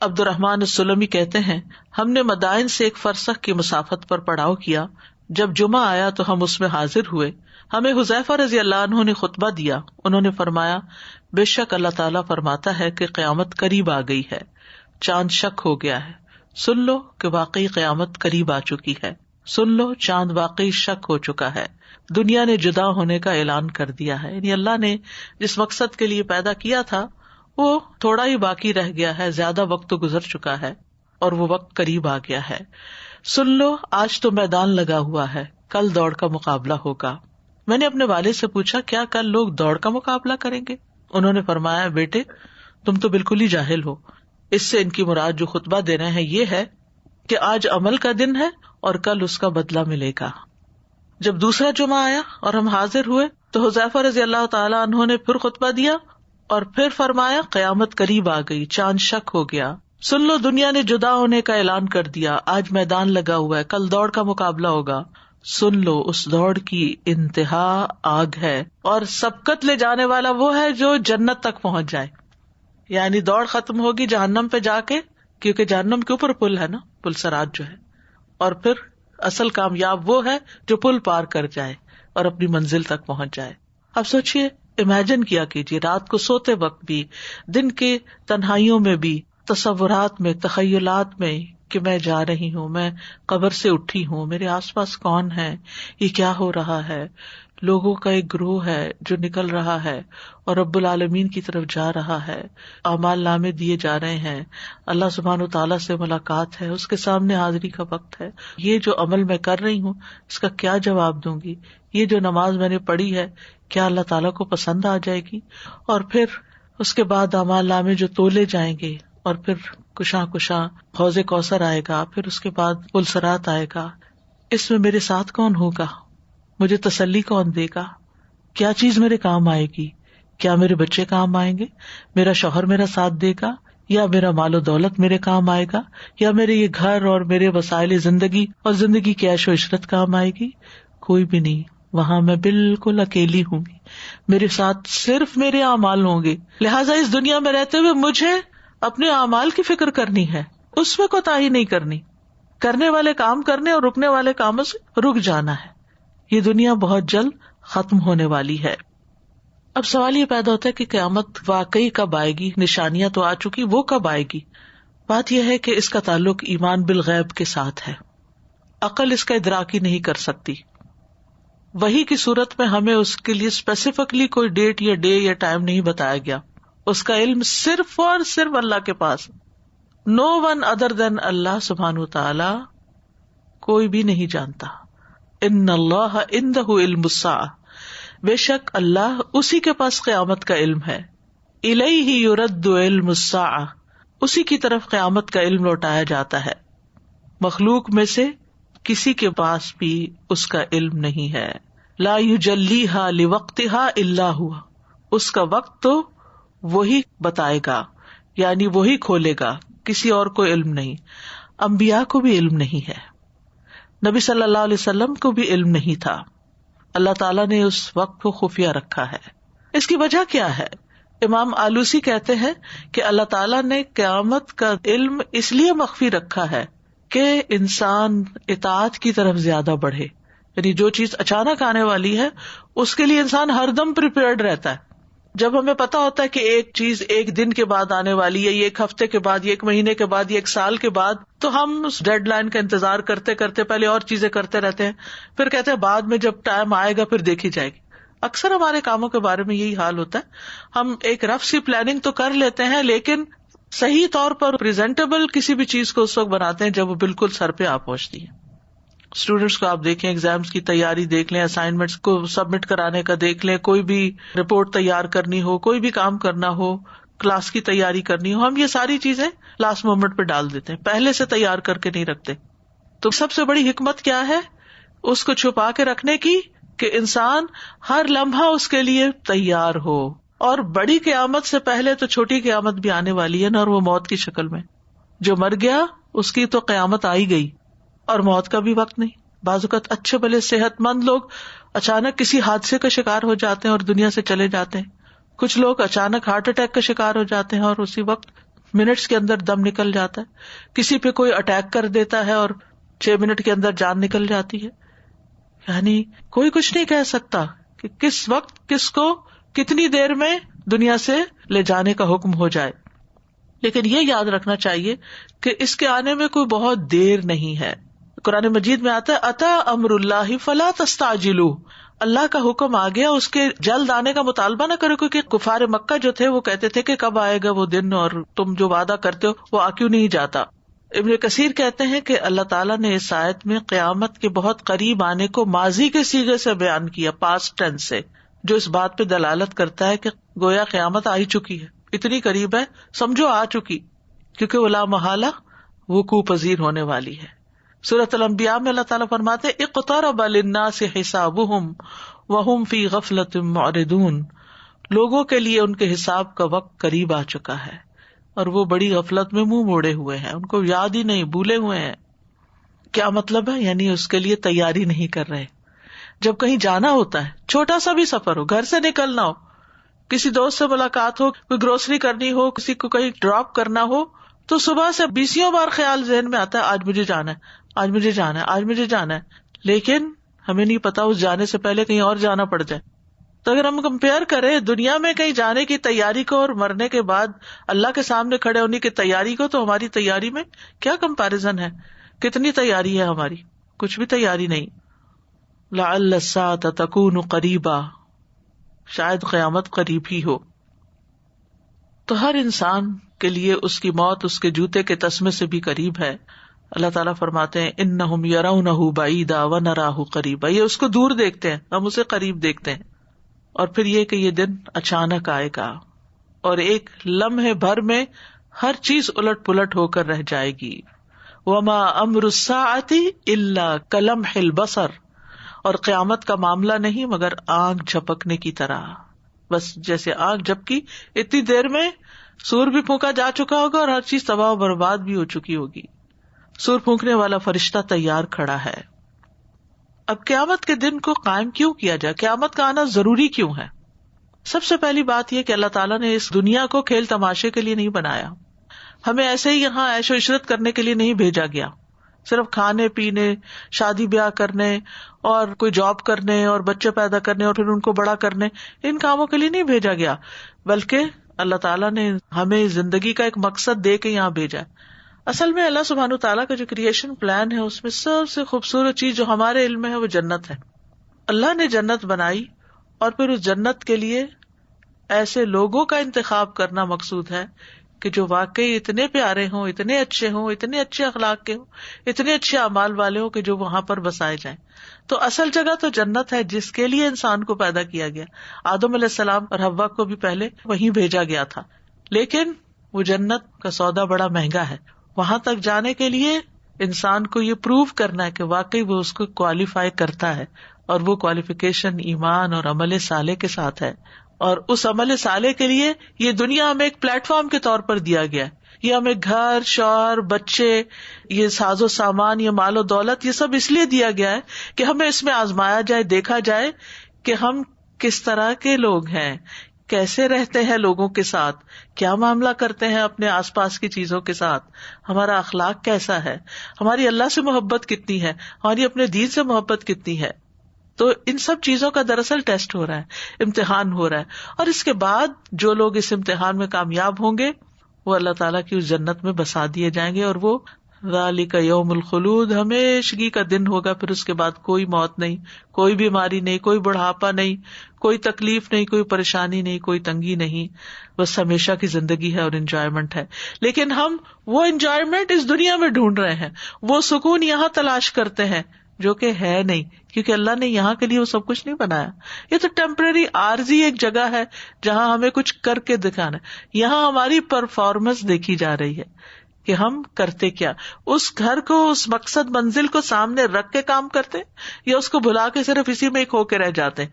عبد الرحمن السلمی کہتے ہیں ہم نے مدائن سے ایک فرسخ کی مسافت پر پڑاؤ کیا، جب جمعہ آیا تو ہم اس میں حاضر ہوئے۔ ہمیں حذیفہ رضی اللہ عنہ نے خطبہ دیا، انہوں نے فرمایا بے شک اللہ تعالیٰ فرماتا ہے کہ قیامت قریب آ گئی ہے، چاند شک ہو گیا ہے، سن لو کہ واقعی قیامت قریب آ چکی ہے، سن لو چاند واقعی شک ہو چکا ہے، دنیا نے جدا ہونے کا اعلان کر دیا ہے۔ یعنی اللہ نے جس مقصد کے لیے پیدا کیا تھا وہ تھوڑا ہی باقی رہ گیا ہے، زیادہ وقت تو گزر چکا ہے اور وہ وقت قریب آ گیا ہے۔ سن لو آج تو میدان لگا ہوا ہے، کل دوڑ کا مقابلہ ہوگا۔ میں نے اپنے والد سے پوچھا کیا کل لوگ دوڑ کا مقابلہ کریں گے؟ انہوں نے فرمایا بیٹے تم تو بالکل ہی جاہل ہو، اس سے ان کی مراد جو خطبہ دے رہے ہیں یہ ہے کہ آج عمل کا دن ہے اور کل اس کا بدلہ ملے گا۔ جب دوسرا جمعہ آیا اور ہم حاضر ہوئے تو حذیفہ رضی اللہ تعالیٰ عنہ نے پھر خطبہ دیا اور پھر فرمایا قیامت قریب آ گئی، چاند شک ہو گیا، سن لو دنیا نے جدا ہونے کا اعلان کر دیا، آج میدان لگا ہوا ہے، کل دوڑ کا مقابلہ ہوگا، سن لو اس دوڑ کی انتہا آگ ہے اور سبقت لے جانے والا وہ ہے جو جنت تک پہنچ جائے۔ یعنی دوڑ ختم ہوگی جہنم پہ جا کے، کیونکہ جہنم کے اوپر پل ہے نا، پل سرات جو ہے، اور پھر اصل کامیاب وہ ہے جو پل پار کر جائے اور اپنی منزل تک پہنچ جائے۔ اب سوچئے، امیجن کیا کیجیے رات کو سوتے وقت بھی، دن کے تنہائیوں میں بھی، تصورات میں، تخیلات میں کہ میں جا رہی ہوں، میں قبر سے اٹھی ہوں، میرے آس پاس کون ہے، یہ کیا ہو رہا ہے، لوگوں کا ایک گروہ ہے جو نکل رہا ہے اور رب العالمین کی طرف جا رہا ہے، اعمال نامے دیے جا رہے ہیں، اللہ سبحانہ و تعالیٰ سے ملاقات ہے، اس کے سامنے حاضری کا وقت ہے، یہ جو عمل میں کر رہی ہوں اس کا کیا جواب دوں گی، یہ جو نماز میں نے پڑھی ہے کیا اللہ تعالیٰ کو پسند آ جائے گی، اور پھر اس کے بعد اعمال نامے جو تولے جائیں گے، اور پھر کشاں کشاں حوض کوثر آئے گا، پھر اس کے بعد پل صراط آئے گا، اس میں میرے ساتھ کون ہوگا، مجھے تسلی کون دے گا، کیا چیز میرے کام آئے گی، کیا میرے بچے کام آئیں گے، میرا شوہر میرا ساتھ دے گا، یا میرا مال و دولت میرے کام آئے گا، یا میرے یہ گھر اور میرے وسائل زندگی اور زندگی کی عیش و عشرت کام آئے گی؟ کوئی بھی نہیں، وہاں میں بالکل اکیلی ہوں گی، میرے ساتھ صرف میرے اعمال ہوں گے۔ لہٰذا اس دنیا میں رہتے ہوئے مجھے اپنے اعمال کی فکر کرنی ہے، اس میں کوتاہی نہیں کرنی، کرنے والے کام کرنے اور رکنے والے کاموں سے رک جانا ہے۔ یہ دنیا بہت جلد ختم ہونے والی ہے۔ اب سوال یہ پیدا ہوتا ہے کہ قیامت واقعی کب آئے گی؟ نشانیاں تو آ چکی، وہ کب آئے گی؟ بات یہ ہے کہ اس کا تعلق ایمان بالغیب کے ساتھ ہے، عقل اس کا ادراک ہی نہیں کر سکتی۔ وحی کی صورت میں ہمیں اس کے لیے اسپیسیفکلی کوئی ڈیٹ یا ڈے یا ٹائم نہیں بتایا گیا، اس کا علم صرف اور صرف اللہ کے پاس، نو ون ادر دین اللہ سبحانہ وتعالی، کوئی بھی نہیں جانتا۔ ان اللہ عندہ علم الساعہ، بے شک اللہ اسی کے پاس قیامت کا علم ہے، الیہ یرد علم الساعہ، اسی کی طرف قیامت کا علم لوٹایا جاتا ہے، مخلوق میں سے کسی کے پاس بھی اس کا علم نہیں ہے۔ لا یجلیہا لوقتہا الا ہوا، اس کا وقت تو وہی بتائے گا، یعنی وہی کھولے گا، کسی اور کو علم نہیں۔ انبیاء کو بھی علم نہیں ہے، نبی صلی اللہ علیہ وسلم کو بھی علم نہیں تھا، اللہ تعالیٰ نے اس وقت کو خفیہ رکھا ہے۔ اس کی وجہ کیا ہے؟ امام آلوسی کہتے ہیں کہ اللہ تعالیٰ نے قیامت کا علم اس لیے مخفی رکھا ہے کہ انسان اطاعت کی طرف زیادہ بڑھے، یعنی جو چیز اچانک آنے والی ہے اس کے لیے انسان ہر دم پریپیئرڈ رہتا ہے. جب ہمیں پتا ہوتا ہے کہ ایک چیز ایک دن کے بعد آنے والی ہے، یہ ایک ہفتے کے بعد، یہ ایک مہینے کے بعد، یہ ایک سال کے بعد، تو ہم اس ڈیڈ لائن کا انتظار کرتے کرتے پہلے اور چیزیں کرتے رہتے ہیں، پھر کہتے ہیں بعد میں جب ٹائم آئے گا پھر دیکھی جائے گی. اکثر ہمارے کاموں کے بارے میں یہی حال ہوتا ہے، ہم ایک رف سی پلاننگ تو کر لیتے ہیں لیکن صحیح طور پر پریزنٹیبل کسی بھی چیز کو اس وقت بناتے ہیں جب وہ بالکل سر پہ آ پہنچتی ہے. اسٹوڈینٹس کو آپ دیکھیں، ایگزامس کی تیاری دیکھ لیں، اسائنمنٹس کو سبمٹ کرانے کا دیکھ لیں، کوئی بھی رپورٹ تیار کرنی ہو، کوئی بھی کام کرنا ہو، کلاس کی تیاری کرنی ہو، ہم یہ ساری چیزیں لاسٹ مومنٹ پہ ڈال دیتے ہیں، پہلے سے تیار کر کے نہیں رکھتے. تو سب سے بڑی حکمت کیا ہے؟ اس کو چھپا کے رکھنے کی کہ انسان ہر لمحہ اس کے لیے تیار ہو. اور بڑی قیامت سے پہلے تو چھوٹی قیامت بھی آنے والی ہے نا، اور وہ موت کی شکل میں. جو مر گیا اس کی تو قیامت آئی گئی، اور موت کا بھی وقت نہیں. بعض اوقات اچھے بھلے صحت مند لوگ اچانک کسی حادثے کا شکار ہو جاتے ہیں اور دنیا سے چلے جاتے ہیں. کچھ لوگ اچانک ہارٹ اٹیک کا شکار ہو جاتے ہیں اور اسی وقت منٹس کے اندر دم نکل جاتا ہے. کسی پہ کوئی اٹیک کر دیتا ہے اور 6 منٹ کے اندر جان نکل جاتی ہے. یعنی کوئی کچھ نہیں کہہ سکتا کہ کس وقت کس کو کتنی دیر میں دنیا سے لے جانے کا حکم ہو جائے. لیکن یہ یاد رکھنا چاہیے کہ اس کے آنے میں کوئی بہت دیر نہیں ہے. قرآن مجید میں آتا ہے اتا امر اللہ فلا تستعجلوہ، اللہ کا حکم آ گیا، اس کے جلد آنے کا مطالبہ نہ کرو، کیونکہ کفار مکہ جو تھے وہ کہتے تھے کہ کب آئے گا وہ دن، اور تم جو وعدہ کرتے ہو وہ آ کیوں نہیں جاتا. ابن کثیر کہتے ہیں کہ اللہ تعالیٰ نے اس آیت میں قیامت کے بہت قریب آنے کو ماضی کے صیغے سے بیان کیا، پاسٹ ٹینس سے، جو اس بات پہ دلالت کرتا ہے کہ گویا قیامت آ ہی چکی ہے، اتنی قریب ہے، سمجھو آ چکی، کیونکہ وہ لا محالہ وقوع پذیر ہونے والی ہے. سورۃ الانبیاء میں اللہ تعالیٰ فرماتے اقترب للناس حسابهم وهم فی غفلۃ معرضون، لوگوں کے لیے ان کے حساب کا وقت قریب آ چکا ہے اور وہ بڑی غفلت میں منہ موڑے ہوئے ہیں، ان کو یاد ہی نہیں، بھولے ہوئے ہیں. کیا مطلب ہے؟ یعنی اس کے لیے تیاری نہیں کر رہے. جب کہیں جانا ہوتا ہے، چھوٹا سا بھی سفر ہو، گھر سے نکلنا ہو، کسی دوست سے ملاقات ہو، کوئی گروسری کرنی ہو، کسی کو کہیں ڈراپ کرنا ہو، تو صبح سے 20 بار خیال ذہن میں آتا ہے آج مجھے جانا ہے، آج مجھے جانا ہے، آج مجھے جانا ہے. لیکن ہمیں نہیں پتا اس جانے سے پہلے کہیں اور جانا پڑ جائے. تو اگر ہم کمپیئر کریں دنیا میں کہیں جانے کی تیاری کو اور مرنے کے بعد اللہ کے سامنے کھڑے ہونے کی تیاری کو، تو ہماری تیاری میں کیا کمپیرزن ہے؟ کتنی تیاری ہے ہماری؟ کچھ بھی تیاری نہیں. لعل الساعة تکون قریبا، شاید قیامت قریب ہی ہو. تو ہر انسان کے لیے اس کی موت اس کے جوتے کے تسمے سے بھی قریب ہے. اللہ تعالیٰ فرماتے ہیں انہم یرونہ بعیدا ونراہ قریبا، یہ اس کو دور دیکھتے ہیں، ہم اسے قریب دیکھتے ہیں. اور پھر یہ کہ یہ دن اچانک آئے گا اور ایک لمحے بھر میں ہر چیز الٹ پلٹ ہو کر رہ جائے گی. وما امر الساعة الا کلمح البصر، اور قیامت کا معاملہ نہیں مگر آنکھ جھپکنے کی طرح، بس جیسے آنکھ جھپکی اتنی دیر میں سور بھی پھونکا جا چکا ہوگا اور ہر چیز تباہ و برباد بھی ہو چکی ہوگی. سور پھونکنے والا فرشتہ تیار کھڑا ہے. اب قیامت کے دن کو قائم کیوں کیا جائے؟ قیامت کا آنا ضروری کیوں ہے؟ سب سے پہلی بات یہ کہ اللہ تعالیٰ نے اس دنیا کو کھیل تماشے کے لیے نہیں بنایا. ہمیں ایسے ہی یہاں عیش و عشرت کرنے کے لیے نہیں بھیجا گیا، صرف کھانے پینے، شادی بیاہ کرنے اور کوئی جاب کرنے اور بچے پیدا کرنے اور پھر ان کو بڑا کرنے، ان کاموں کے لیے نہیں بھیجا گیا، بلکہ اللہ تعالیٰ نے ہمیں زندگی کا ایک مقصد دے کے یہاں بھیجا. اصل میں اللہ سبحانہ وتعالیٰ کا جو کریشن پلان ہے اس میں سب سے خوبصورت چیز جو ہمارے علم میں ہے وہ جنت ہے. اللہ نے جنت بنائی اور پھر اس جنت کے لیے ایسے لوگوں کا انتخاب کرنا مقصود ہے کہ جو واقعی اتنے پیارے ہوں، اتنے اچھے ہوں، اتنے اچھے اخلاق کے ہوں، اتنے اچھے اعمال والے ہوں کہ جو وہاں پر بسائے جائیں. تو اصل جگہ تو جنت ہے جس کے لیے انسان کو پیدا کیا گیا. آدم علیہ السلام اور حوا کو بھی پہلے وہیں بھیجا گیا تھا، لیکن وہ جنت کا سودا بڑا مہنگا ہے. وہاں تک جانے کے لیے انسان کو یہ پروو کرنا ہے کہ واقعی وہ اس کو کوالیفائی کرتا ہے، اور وہ کوالیفیکیشن ایمان اور عمل صالح کے ساتھ ہے. اور اس عمل صالح کے لیے یہ دنیا ہمیں ایک پلیٹ فارم کے طور پر دیا گیا ہے. یہ ہمیں گھر، شوہر، بچے، یہ ساز و سامان، یہ مال و دولت، یہ سب اس لیے دیا گیا ہے کہ ہمیں اس میں آزمایا جائے، دیکھا جائے کہ ہم کس طرح کے لوگ ہیں، کیسے رہتے ہیں لوگوں کے ساتھ, کیا معاملہ کرتے ہیں اپنے آس پاس کی چیزوں کے ساتھ, ہمارا اخلاق کیسا ہے, ہماری اللہ سے محبت کتنی ہے, ہماری اپنے دین سے محبت کتنی ہے. تو ان سب چیزوں کا دراصل ٹیسٹ ہو رہا ہے, امتحان ہو رہا ہے. اور اس کے بعد جو لوگ اس امتحان میں کامیاب ہوں گے وہ اللہ تعالیٰ کی اس جنت میں بسا دیے جائیں گے, اور وہ ذالک یوم الخلود, ہمیشگی کا دن ہوگا. پھر اس کے بعد کوئی موت نہیں, کوئی بیماری نہیں, کوئی بڑھاپا نہیں, کوئی تکلیف نہیں, کوئی پریشانی نہیں, کوئی تنگی نہیں, بس ہمیشہ کی زندگی ہے اور انجوائمنٹ ہے. لیکن ہم وہ انجوائمنٹ اس دنیا میں ڈھونڈ رہے ہیں, وہ سکون یہاں تلاش کرتے ہیں جو کہ ہے نہیں, کیونکہ اللہ نے یہاں کے لیے وہ سب کچھ نہیں بنایا. یہ تو ٹیمپرری عارضی ایک جگہ ہے جہاں ہمیں کچھ کر کے دکھانا ہے. یہاں ہماری پرفارمنس دیکھی جا رہی ہے کہ ہم کرتے کیا, اس گھر کو, اس مقصد منزل کو سامنے رکھ کے کام کرتے یا اس کو بھلا کے صرف اسی میں ایک ہو کے رہ جاتے ہیں.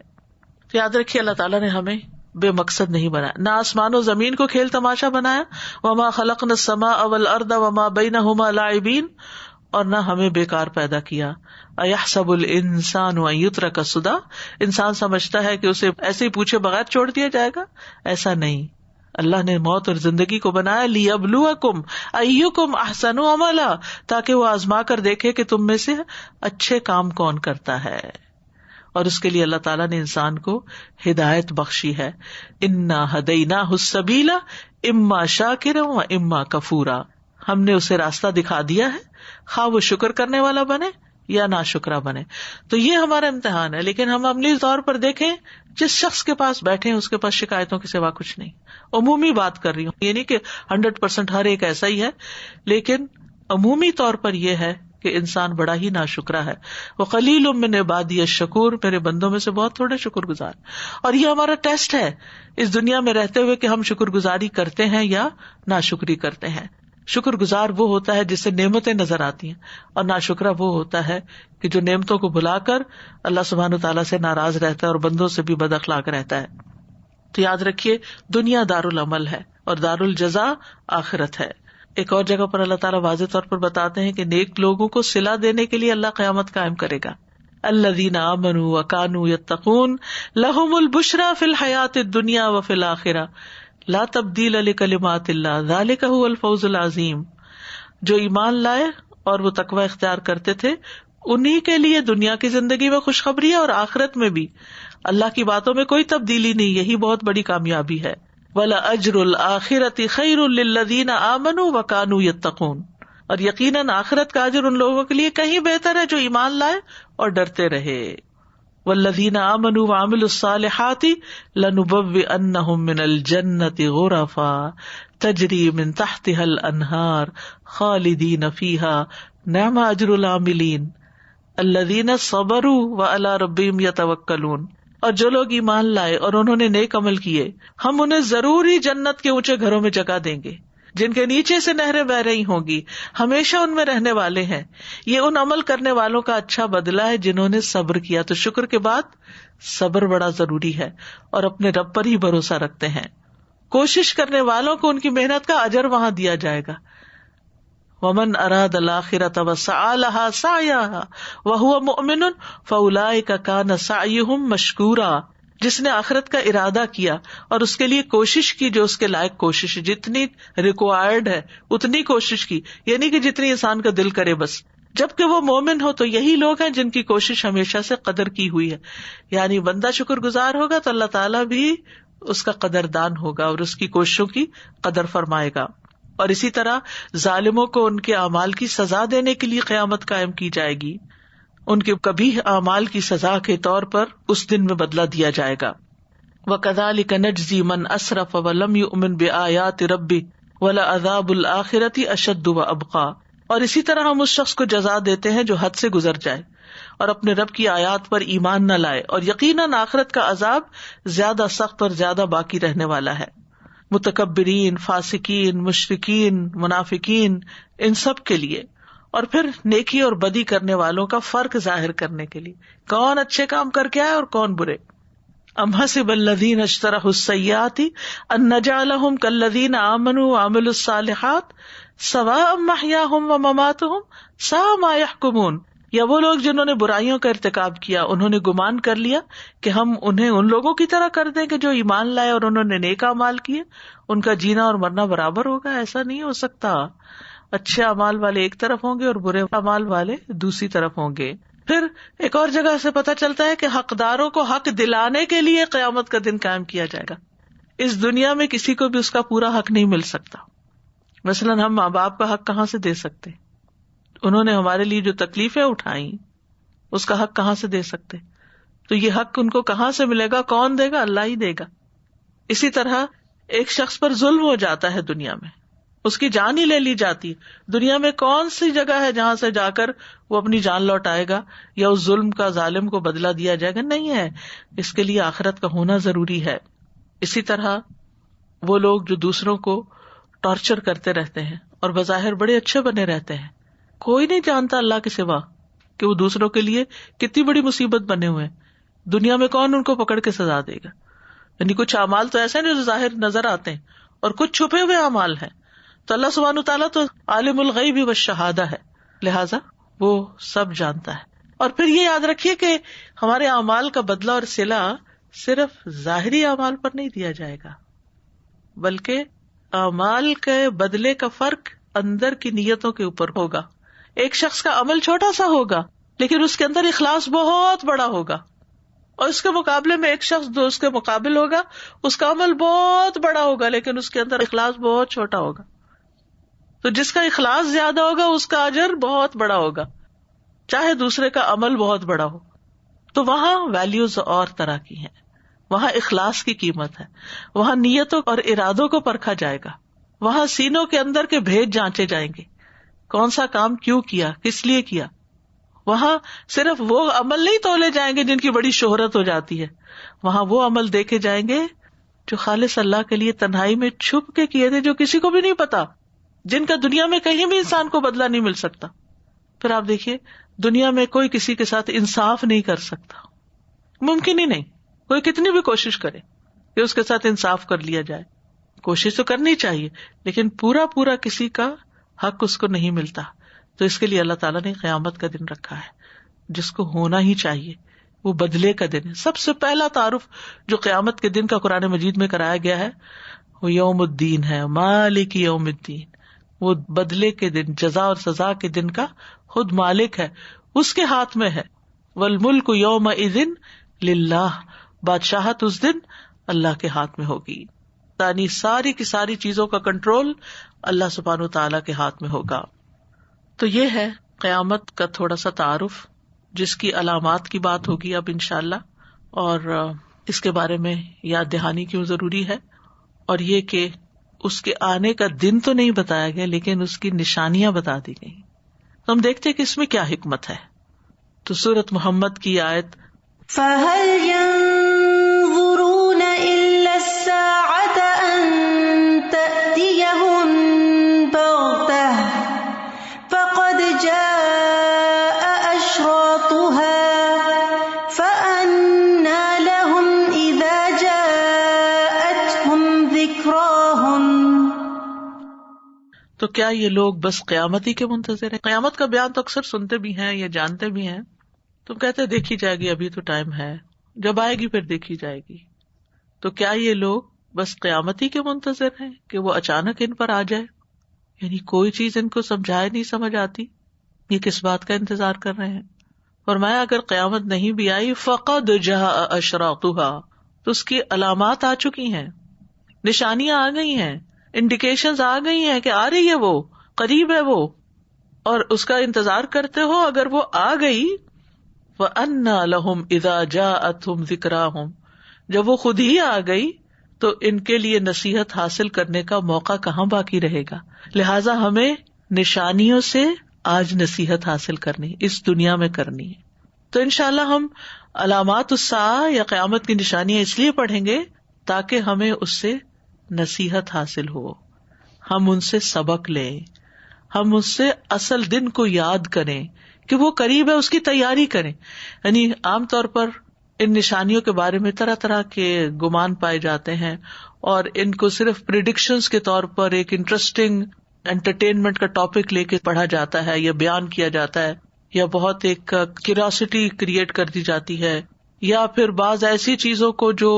یاد رکھیے اللہ تعالیٰ نے ہمیں بے مقصد نہیں بنایا, نہ آسمان و زمین کو کھیل تماشا بنایا, وما خلقنا السماء والارض وما بینہما لاعبین, اور نہ ہمیں بیکار پیدا کیا. ایحسب الانسان ان یترک سدی, انسان سمجھتا ہے کہ اسے ایسے ہی پوچھے بغیر چھوڑ دیا جائے گا, ایسا نہیں. اللہ نے موت اور زندگی کو بنایا لیبلوکم ایکم احسن عملا, تاکہ وہ آزما کر دیکھے کہ تم میں سے اچھے کام کون کرتا ہے. اور اس کے لیے اللہ تعالیٰ نے انسان کو ہدایت بخشی ہے. انا ہدیناہ السبیل اما شاکرا و اما کفورا, ہم نے اسے راستہ دکھا دیا ہے, خواہ وہ شکر کرنے والا بنے یا ناشکرا بنے. تو یہ ہمارا امتحان ہے. لیکن ہم عملی طور پر دیکھیں, جس شخص کے پاس بیٹھے ہیں اس کے پاس شکایتوں کے سوا کچھ نہیں. عمومی بات کر رہی ہوں, یہ نہیں کہ 100% ہر ایک ایسا ہی ہے, لیکن عمومی طور پر یہ ہے کہ انسان بڑا ہی ناشکرا ہے. وقلیل من عبادی الشکور, میرے بندوں میں سے بہت تھوڑے شکر گزار. اور یہ ہمارا ٹیسٹ ہے اس دنیا میں رہتے ہوئے کہ ہم شکر گزاری کرتے ہیں یا ناشکری کرتے ہیں. شکر گزار وہ ہوتا ہے جس سے نعمتیں نظر آتی ہیں, اور ناشکرا وہ ہوتا ہے کہ جو نعمتوں کو بھلا کر اللہ سبحانہ تعالیٰ سے ناراض رہتا ہے اور بندوں سے بھی بد اخلاق رہتا ہے. تو یاد رکھیے, دنیا دارالعمل ہے اور دارالجزا آخرت ہے. ایک اور جگہ پر اللہ تعالیٰ واضح طور پر بتاتے ہیں کہ نیک لوگوں کو صلہ دینے کے لیے اللہ قیامت قائم کرے گا. الذین آمنوا وکانوا یتقون لہم البشری فی الحیاۃ الدنیا وفی الآخرہ لا تبدیل لکلمات اللہ ذلک هو الفوز العظیم. جو ایمان لائے اور وہ تقوی اختیار کرتے تھے, انہی کے لیے دنیا کی زندگی میں خوشخبری ہے اور آخرت میں بھی. اللہ کی باتوں میں کوئی تبدیلی نہیں, یہی بہت بڑی کامیابی ہے. وَلَأَجْرُ الْآخِرَةِ خَيْرٌ لِّلَّذِينَ آمَنُوا وَكَانُوا يَتَّقُونَ, اور یقیناً آخرت کا اجر ان لوگوں کے لیے کہیں بہتر ہے جو ایمان لائے اور ڈرتے رہے. وَالَّذِينَ آمَنُوا وَعَمِلُوا الصَّالِحَاتِ لَنُبَوِّئَنَّهُم مِّنَ الْجَنَّةِ غُرَفًا تَجْرِي مِن تَحْتِهَا الْأَنْهَارُ خَالِدِينَ فِيهَا نِعْمَ أَجْرُ الْعَامِلِينَ الَّذِينَ صَبَرُوا وَعَلَىٰ رَبِّهِمْ يَتَوَكَّلُونَ. اور جو لوگ ایمان لائے اور انہوں نے نیک عمل کیے, ہم انہیں ضرور ہی جنت کے اونچے گھروں میں جگہ دیں گے جن کے نیچے سے نہریں بہ رہی ہوں گی, ہمیشہ ان میں رہنے والے ہیں. یہ ان عمل کرنے والوں کا اچھا بدلہ ہے جنہوں نے صبر کیا. تو شکر کے بعد صبر بڑا ضروری ہے, اور اپنے رب پر ہی بھروسہ رکھتے ہیں. کوشش کرنے والوں کو ان کی محنت کا اجر وہاں دیا جائے گا. ومن اراد الآخرۃ وسعى لها سعيها وهو مؤمن فاولئک کان سعیهم مشکورا. جس نے آخرت کا ارادہ کیا اور اس کے لیے کوشش کی جو اس کے لائق کوشش ہے, جتنی ریکوائرڈ ہے اتنی کوشش کی, یعنی کہ جتنی انسان کا دل کرے بس, جبکہ وہ مومن ہو, تو یہی لوگ ہیں جن کی کوشش ہمیشہ سے قدر کی ہوئی ہے. یعنی بندہ شکر گزار ہوگا تو اللہ تعالیٰ بھی اس کا قدردان ہوگا اور اس کی کوششوں کی قدر فرمائے گا. اور اسی طرح ظالموں کو ان کے اعمال کی سزا دینے کے لیے قیامت قائم کی جائے گی. ان کے کبھی اعمال کی سزا کے طور پر اس دن میں بدلہ دیا جائے گا. وَكَذَلِكَ نَجْزِي مَنْ أَسْرَفَ وَلَمْ يُؤْمِنْ بِآيَاتِ رَبِّهِ وَلَعَذَابُ الْآخِرَةِ أَشَدُّ وَأَبْقَىٰ. اور اسی طرح ہم اس شخص کو جزا دیتے ہیں جو حد سے گزر جائے اور اپنے رب کی آیات پر ایمان نہ لائے, اور یقیناً آخرت کا عذاب زیادہ سخت اور زیادہ باقی رہنے والا ہے. متکبرین, فاسقین, مشرکین, منافقین, ان سب کے لیے. اور پھر نیکی اور بدی کرنے والوں کا فرق ظاہر کرنے کے لیے کون اچھے کام کر کے آئے اور کون برے. ام حسب الذین اجترحوا السیئات ان نجعلہم کالذین آمنوا وعملوا الصالحات سواء محیاہم ومماتہم ساء ما یحکمون. یا وہ لوگ جنہوں نے برائیوں کا ارتکاب کیا، انہوں نے گمان کر لیا کہ ہم انہیں ان لوگوں کی طرح کر دیں کہ جو ایمان لائے اور انہوں نے نیک اعمال کیے، ان کا جینا اور مرنا برابر ہوگا. ایسا نہیں ہو سکتا. اچھے اعمال والے ایک طرف ہوں گے اور برے اعمال والے دوسری طرف ہوں گے. پھر ایک اور جگہ سے پتہ چلتا ہے کہ حقداروں کو حق دلانے کے لیے قیامت کا دن قائم کیا جائے گا. اس دنیا میں کسی کو بھی اس کا پورا حق نہیں مل سکتا. مثلاً ہم ماں باپ کا حق کہاں سے دے سکتے؟ انہوں نے ہمارے لیے جو تکلیفیں اٹھائیں اس کا حق کہاں سے دے سکتے؟ تو یہ حق ان کو کہاں سے ملے گا؟ کون دے گا؟ اللہ ہی دے گا. اسی طرح ایک شخص پر ظلم ہو جاتا ہے دنیا میں، اس کی جان ہی لے لی جاتی ہے. دنیا میں کون سی جگہ ہے جہاں سے جا کر وہ اپنی جان لوٹائے گا یا اس ظلم کا ظالم کو بدلہ دیا جائے گا؟ نہیں ہے. اس کے لیے آخرت کا ہونا ضروری ہے. اسی طرح وہ لوگ جو دوسروں کو ٹارچر کرتے رہتے ہیں اور بظاہر بڑے اچھے بنے رہتے ہیں، کوئی نہیں جانتا اللہ کے سوا کہ وہ دوسروں کے لیے کتنی بڑی مصیبت بنے ہوئے ہیں. دنیا میں کون ان کو پکڑ کے سزا دے گا؟ یعنی کچھ اعمال تو ایسے ہیں جو ظاہر نظر آتے ہیں اور کچھ چھپے ہوئے اعمال ہیں. تو اللہ سبحانہ تعالیٰ تو عالم الغیب والشہادہ ہے، لہذا وہ سب جانتا ہے. اور پھر یہ یاد رکھیے کہ ہمارے اعمال کا بدلہ اور صلہ صرف ظاہری اعمال پر نہیں دیا جائے گا، بلکہ اعمال کے بدلے کا فرق اندر کی نیتوں کے اوپر ہوگا. ایک شخص کا عمل چھوٹا سا ہوگا لیکن اس کے اندر اخلاص بہت بڑا ہوگا، اور اس کے مقابلے میں ایک شخص جو اس کے مقابل ہوگا اس کا عمل بہت بڑا ہوگا لیکن اس کے اندر اخلاص بہت چھوٹا ہوگا. تو جس کا اخلاص زیادہ ہوگا اس کا اجر بہت بڑا ہوگا، چاہے دوسرے کا عمل بہت بڑا ہو. تو وہاں ویلیوز اور طرح کی ہیں، وہاں اخلاص کی قیمت ہے، وہاں نیتوں اور ارادوں کو پرکھا جائے گا، وہاں سینوں کے اندر کے بھید جانچے جائیں گے، کون سا کام کیوں کیا، کس لیے کیا. وہاں صرف وہ عمل نہیں تولے جائیں گے جن کی بڑی شہرت ہو جاتی ہے، وہاں وہ عمل دیکھے جائیں گے جو خالص اللہ کے لیے تنہائی میں چھپ کے کیے تھے، جو کسی کو بھی نہیں پتا، جن کا دنیا میں کہیں بھی انسان کو بدلہ نہیں مل سکتا. پھر آپ دیکھیے دنیا میں کوئی کسی کے ساتھ انصاف نہیں کر سکتا، ممکن ہی نہیں. کوئی کتنی بھی کوشش کرے کہ اس کے ساتھ انصاف کر لیا جائے، کوشش تو کرنی چاہیے لیکن پورا کسی کا حق اس کو نہیں ملتا. تو اس کے لیے اللہ تعالیٰ نے قیامت کا دن رکھا ہے جس کو ہونا ہی چاہیے. وہ بدلے کا دن ہے. سب سے پہلا تعارف جو قیامت کے دن کا قرآن مجید میں کرایا گیا ہے وہ یوم الدین ہے، مالک یوم الدین. وہ بدلے کے دن، جزا اور سزا کے دن کا خود مالک ہے، اس کے ہاتھ میں ہے. والملک یومئذ للہ، بادشاہت اس دن اللہ کے ہاتھ میں ہوگی. یعنی ساری کی ساری چیزوں کا کنٹرول اللہ سبحانہ تعالیٰ کے ہاتھ میں ہوگا. تو یہ ہے قیامت کا تھوڑا سا تعارف، جس کی علامات کی بات ہوگی اب انشاءاللہ، اور اس کے بارے میں یاد دہانی کیوں ضروری ہے، اور یہ کہ اس کے آنے کا دن تو نہیں بتایا گیا لیکن اس کی نشانیاں بتا دی گئی. تو ہم دیکھتے ہیں کہ اس میں کیا حکمت ہے. تو سورۃ محمد کی آیت فَهَلْ يَنظُرُونَ إِلَّا السَّاعَةَ أَن تَأْتِيَهُم بَغْتَةً فَقَدْ جَاءَ أَشْرَاطُهَا فَأَنَّىٰ لَهُمْ إِذَا جَاءَتْهُمْ ذِكْرَاهُمْ. تو کیا یہ لوگ بس قیامت ہی کے منتظر ہیں؟ قیامت کا بیان تو اکثر سنتے بھی ہیں یا جانتے بھی ہیں، تو کہتے دیکھی جائے گی، ابھی تو ٹائم ہے، جب آئے گی پھر دیکھی جائے گی. تو کیا یہ لوگ بس قیامت ہی کے منتظر ہیں کہ وہ اچانک ان پر آ جائے؟ یعنی کوئی چیز ان کو سمجھائے نہیں سمجھ آتی، یہ کس بات کا انتظار کر رہے ہیں؟ فرمایا اگر قیامت نہیں بھی آئی فقد جاء اشراطها، تو اس کی علامات آ چکی ہیں، نشانیاں آ گئی ہیں، انڈیکیشنز آ گئی ہیں کہ آ رہی ہے، وہ قریب ہے وہ، اور اس کا انتظار کرتے ہو. اگر وہ آ گئی وَأَنَّىٰ لَهُمْ إِذَا جَاءَتْهُمْ ذِكْرَاهُمْ، جب وہ خود ہی آ گئی تو ان کے لیے نصیحت حاصل کرنے کا موقع کہاں باقی رہے گا. لہٰذا ہمیں نشانیوں سے آج نصیحت حاصل کرنی، اس دنیا میں کرنی ہے. تو انشاءاللہ ہم علامات الساعہ یا قیامت کی نشانیاں اس لیے پڑھیں گے تاکہ ہمیں اس سے نصیحت حاصل ہو، ہم ان سے سبق لیں، ہم اس سے اصل دن کو یاد کریں کہ وہ قریب ہے، اس کی تیاری کریں. یعنی عام طور پر ان نشانیوں کے بارے میں طرح طرح کے گمان پائے جاتے ہیں اور ان کو صرف پریڈکشنز کے طور پر ایک انٹرسٹنگ انٹرٹینمنٹ کا ٹاپک لے کے پڑھا جاتا ہے یا بیان کیا جاتا ہے یا بہت ایک کیوریوسٹی کریٹ کر دی جاتی ہے، یا پھر بعض ایسی چیزوں کو جو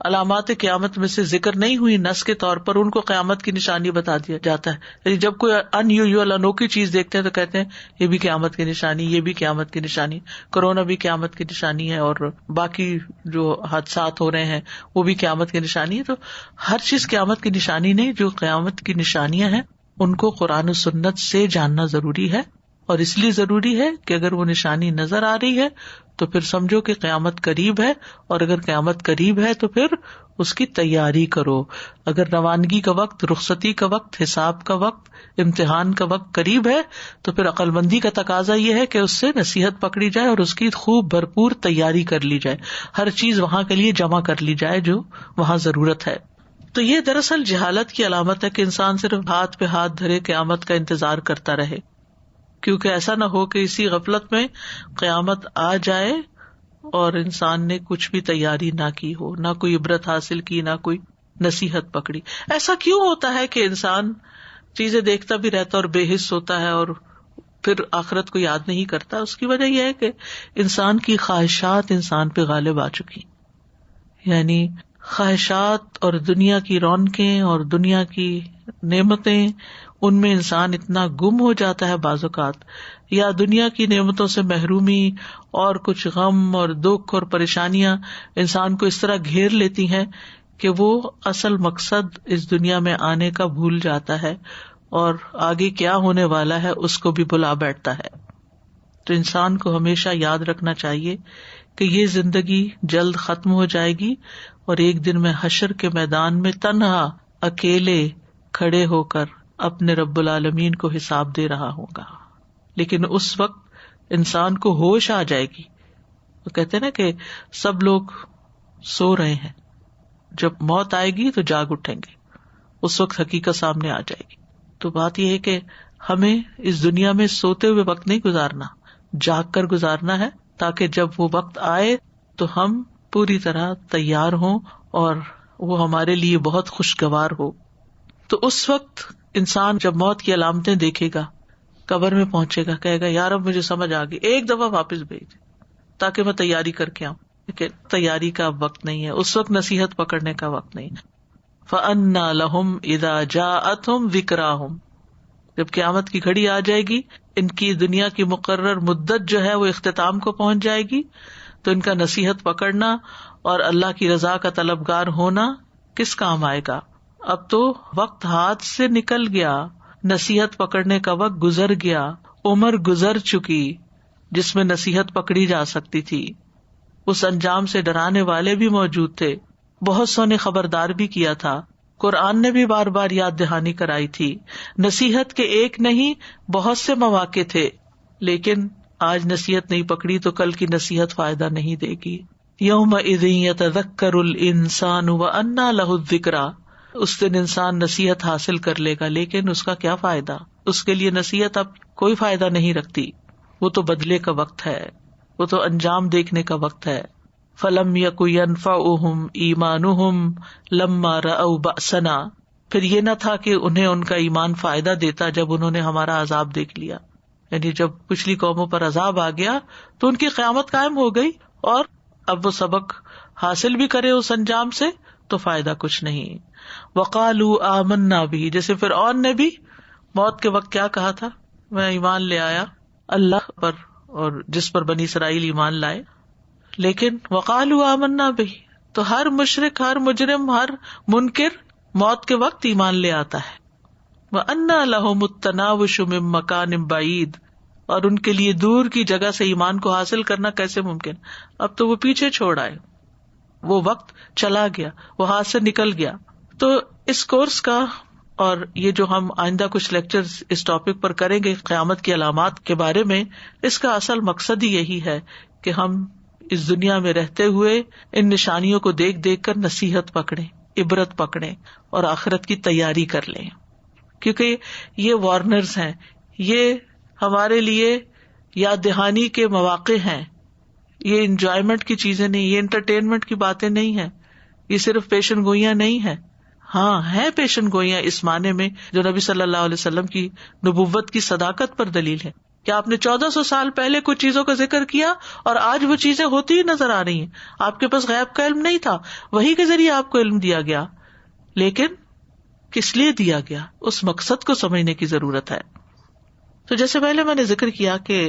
علامات قیامت میں سے ذکر نہیں ہوئی نص کے طور پر، ان کو قیامت کی نشانی بتا دیا جاتا ہے. یعنی جب کوئی ان یوزول انوکھی چیز دیکھتے ہیں تو کہتے ہیں یہ بھی قیامت کی نشانی، یہ بھی قیامت کی نشانی، کورونا بھی قیامت کی نشانی ہے، اور باقی جو حادثات ہو رہے ہیں وہ بھی قیامت کی نشانی ہے. تو ہر چیز قیامت کی نشانی نہیں، جو قیامت کی نشانیاں ہیں ان کو قرآن و سنت سے جاننا ضروری ہے. اور اس لیے ضروری ہے کہ اگر وہ نشانی نظر آ رہی ہے تو پھر سمجھو کہ قیامت قریب ہے، اور اگر قیامت قریب ہے تو پھر اس کی تیاری کرو. اگر روانگی کا وقت، رخصتی کا وقت، حساب کا وقت، امتحان کا وقت قریب ہے تو پھر عقل مندی کا تقاضا یہ ہے کہ اس سے نصیحت پکڑی جائے اور اس کی خوب بھرپور تیاری کر لی جائے، ہر چیز وہاں کے لیے جمع کر لی جائے جو وہاں ضرورت ہے. تو یہ دراصل جہالت کی علامت ہے کہ انسان صرف ہاتھ پہ ہاتھ دھرے قیامت کا انتظار کرتا رہے، کیونکہ ایسا نہ ہو کہ اسی غفلت میں قیامت آ جائے اور انسان نے کچھ بھی تیاری نہ کی ہو، نہ کوئی عبرت حاصل کی، نہ کوئی نصیحت پکڑی. ایسا کیوں ہوتا ہے کہ انسان چیزیں دیکھتا بھی رہتا اور بے حس ہوتا ہے اور پھر آخرت کو یاد نہیں کرتا؟ اس کی وجہ یہ ہے کہ انسان کی خواہشات انسان پہ غالب آ چکی. یعنی خواہشات اور دنیا کی رونقیں اور دنیا کی نعمتیں، ان میں انسان اتنا گم ہو جاتا ہے بعض اوقات، یا دنیا کی نعمتوں سے محرومی اور کچھ غم اور دکھ اور پریشانیاں انسان کو اس طرح گھیر لیتی ہیں کہ وہ اصل مقصد اس دنیا میں آنے کا بھول جاتا ہے اور آگے کیا ہونے والا ہے اس کو بھی بھلا بیٹھتا ہے. تو انسان کو ہمیشہ یاد رکھنا چاہیے کہ یہ زندگی جلد ختم ہو جائے گی اور ایک دن میں حشر کے میدان میں تنہا اکیلے کھڑے ہو کر اپنے رب العالمین کو حساب دے رہا ہوں گا. لیکن اس وقت انسان کو ہوش آ جائے گی. وہ کہتے ہیں نا کہ سب لوگ سو رہے ہیں، جب موت آئے گی تو جاگ اٹھیں گے، اس وقت حقیقت سامنے آ جائے گی. تو بات یہ ہے کہ ہمیں اس دنیا میں سوتے ہوئے وقت نہیں گزارنا، جاگ کر گزارنا ہے، تاکہ جب وہ وقت آئے تو ہم پوری طرح تیار ہوں اور وہ ہمارے لیے بہت خوشگوار ہو. تو اس وقت انسان جب موت کی علامتیں دیکھے گا، قبر میں پہنچے گا، کہے گا یا رب مجھے سمجھ آ گئی، ایک دفعہ واپس بھیج تاکہ میں تیاری کر کے آؤں. لیکن تیاری کا وقت نہیں ہے، اس وقت نصیحت پکڑنے کا وقت نہیں. فَأَنَّىٰ لَهُمْ إِذَا جَاءَتْهُمْ ذِكْرَاهُمْ، جب قیامت کی گھڑی آ جائے گی، ان کی دنیا کی مقرر مدت جو ہے وہ اختتام کو پہنچ جائے گی، تو ان کا نصیحت پکڑنا اور اللہ کی رضا کا طلبگار ہونا کس کام آئے گا؟ اب تو وقت ہاتھ سے نکل گیا، نصیحت پکڑنے کا وقت گزر گیا، عمر گزر چکی جس میں نصیحت پکڑی جا سکتی تھی. اس انجام سے ڈرانے والے بھی موجود تھے، بہت سو نے خبردار بھی کیا تھا، قرآن نے بھی بار بار یاد دہانی کرائی تھی. نصیحت کے ایک نہیں بہت سے مواقع تھے، لیکن آج نصیحت نہیں پکڑی تو کل کی نصیحت فائدہ نہیں دے گی. یومئذ یتذکر الانسان وانیٰ لہ الذکریٰ، اس دن انسان نصیحت حاصل کر لے گا لیکن اس کا کیا فائدہ؟ اس کے لیے نصیحت اب کوئی فائدہ نہیں رکھتی. وہ تو بدلے کا وقت ہے، وہ تو انجام دیکھنے کا وقت ہے. فلم یک ینفعہم ایمانہم لما رأوا بأسنا، پھر یہ نہ تھا کہ انہیں ان کا ایمان فائدہ دیتا جب انہوں نے ہمارا عذاب دیکھ لیا. یعنی جب پچھلی قوموں پر عذاب آ گیا تو ان کی قیامت قائم ہو گئی، اور اب وہ سبق حاصل بھی کرے اس انجام سے تو فائدہ کچھ نہیں. وقالوا آمنا بھی، جیسے فرعون نے بھی موت کے وقت کیا کہا تھا، میں ایمان لے آیا اللہ پر اور جس پر بنی اسرائیل ایمان لائے. لیکن وقالوا آمنا بھی، تو ہر مشرک، ہر مجرم، ہر منکر موت کے وقت ایمان لے آتا ہے. وَأَنَّىٰ لَهُمُ التَّنَاوُشُ مِن مَّكَانٍ بَعِيدٍ، اور ان کے لیے دور کی جگہ سے ایمان کو حاصل کرنا کیسے ممکن؟ اب تو وہ پیچھے چھوڑ آئے، وہ وقت چلا گیا، وہ ہاتھ سے نکل گیا. تو اس کورس کا اور یہ جو ہم آئندہ کچھ لیکچرز اس ٹاپک پر کریں گے قیامت کی علامات کے بارے میں، اس کا اصل مقصد ہی یہی ہے کہ ہم اس دنیا میں رہتے ہوئے ان نشانیوں کو دیکھ دیکھ کر نصیحت پکڑیں، عبرت پکڑیں اور آخرت کی تیاری کر لیں. کیونکہ یہ وارنرز ہیں، یہ ہمارے لیے یاد دہانی کے مواقع ہیں، یہ انجوائمنٹ کی چیزیں نہیں، یہ انٹرٹینمنٹ کی باتیں نہیں ہیں، یہ صرف پیشن گوئیاں نہیں ہیں. ہاں ہیں پیشن گوئیاں اس معنی میں جو نبی صلی اللہ علیہ وسلم کی نبوت کی صداقت پر دلیل ہے، کہ آپ نے 1400 سال پہلے کچھ چیزوں کا ذکر کیا اور آج وہ چیزیں ہوتی ہی نظر آ رہی ہیں. آپ کے پاس غیب کا علم نہیں تھا, وحی کے ذریعے آپ کو علم دیا گیا, لیکن کس لیے دیا گیا, اس مقصد کو سمجھنے کی ضرورت ہے. تو جیسے پہلے میں نے ذکر کیا کہ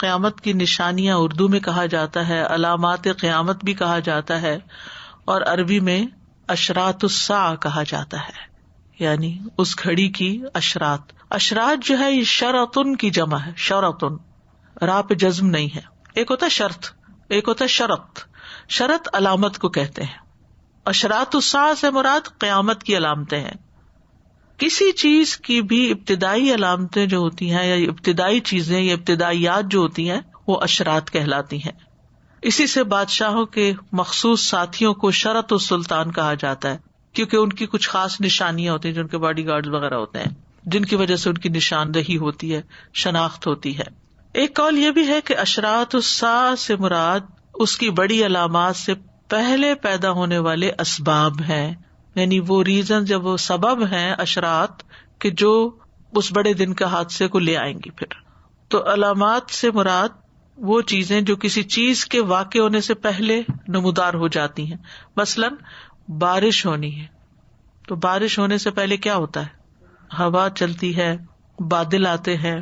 قیامت کی نشانیاں اردو میں کہا جاتا ہے, علامات قیامت بھی کہا جاتا ہے, اور عربی میں اشراط الساعہ کہا جاتا ہے, یعنی اس گھڑی کی اشراط. اشراط جو ہے یہ شرطن کی جمع ہے, شرطن, راہ پہ جزم نہیں ہے. ایک ہوتا ہے شرط, ایک ہوتا ہے شرط. شرط علامت کو کہتے ہیں. اشراط الساعہ سے مراد قیامت کی علامتیں ہیں. کسی چیز کی بھی ابتدائی علامتیں جو ہوتی ہیں یا ابتدائی چیزیں یا ابتدائیات جو ہوتی ہیں وہ اشراط کہلاتی ہیں. اسی سے بادشاہوں کے مخصوص ساتھیوں کو شرط السلطان کہا جاتا ہے, کیونکہ ان کی کچھ خاص نشانیاں ہوتی ہیں, جو ان کے باڈی گارڈ وغیرہ ہوتے ہیں, جن کی وجہ سے ان کی نشاندہی ہوتی ہے, شناخت ہوتی ہے. ایک قول یہ بھی ہے کہ اشراط الساعہ سے مراد اس کی بڑی علامات سے پہلے پیدا ہونے والے اسباب ہیں, یعنی وہ ریزن, جب وہ سبب ہیں اشراط کہ جو اس بڑے دن کے حادثے کو لے آئیں گی. پھر تو علامات سے مراد وہ چیزیں جو کسی چیز کے واقع ہونے سے پہلے نمودار ہو جاتی ہیں. مثلاً بارش ہونی ہے, تو بارش ہونے سے پہلے کیا ہوتا ہے, ہوا چلتی ہے, بادل آتے ہیں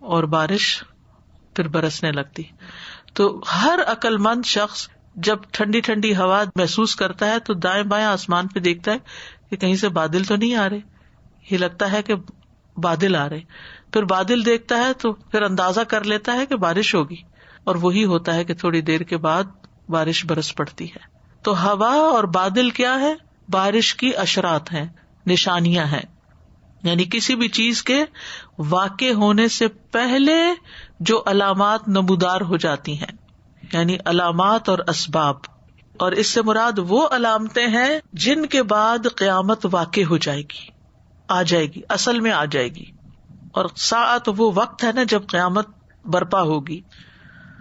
اور بارش پھر برسنے لگتی. تو ہر عقل مند شخص جب ٹھنڈی ٹھنڈی ہوا محسوس کرتا ہے تو دائیں بائیں آسمان پہ دیکھتا ہے کہ کہیں سے بادل تو نہیں آ رہے, یہ لگتا ہے کہ بادل آ رہے. پھر بادل دیکھتا ہے تو پھر اندازہ کر لیتا ہے کہ بارش ہوگی, اور وہی ہوتا ہے کہ تھوڑی دیر کے بعد بارش برس پڑتی ہے. تو ہوا اور بادل کیا ہے, بارش کی اشراط ہیں, نشانیاں ہیں, یعنی کسی بھی چیز کے واقع ہونے سے پہلے جو علامات نمودار ہو جاتی ہیں, یعنی علامات اور اسباب. اور اس سے مراد وہ علامتیں ہیں جن کے بعد قیامت واقع ہو جائے گی, آ جائے گی, اصل میں آ جائے گی. اور ساعت وہ وقت ہے نا جب قیامت برپا ہوگی.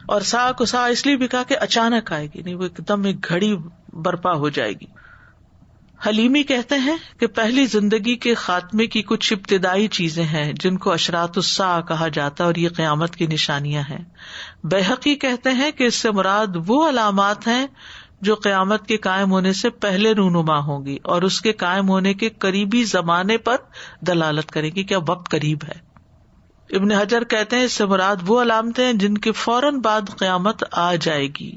اور ساعت کو ساعت اس لیے بھی کہا کہ اچانک آئے گی, نہیں وہ ایک دم ایک گھڑی برپا ہو جائے گی. حلیمی کہتے ہیں کہ پہلی زندگی کے خاتمے کی کچھ ابتدائی چیزیں ہیں جن کو اشراط الساعہ کہا جاتا ہے, اور یہ قیامت کی نشانیاں ہیں. بیہقی کہتے ہیں کہ اس سے مراد وہ علامات ہیں جو قیامت کے قائم ہونے سے پہلے رونما ہوں گی اور اس کے قائم ہونے کے قریبی زمانے پر دلالت کریں گی, کیا وقت قریب ہے. ابن حجر کہتے ہیں اس سے مراد وہ علامتیں ہیں جن کے فوراً بعد قیامت آ جائے گی,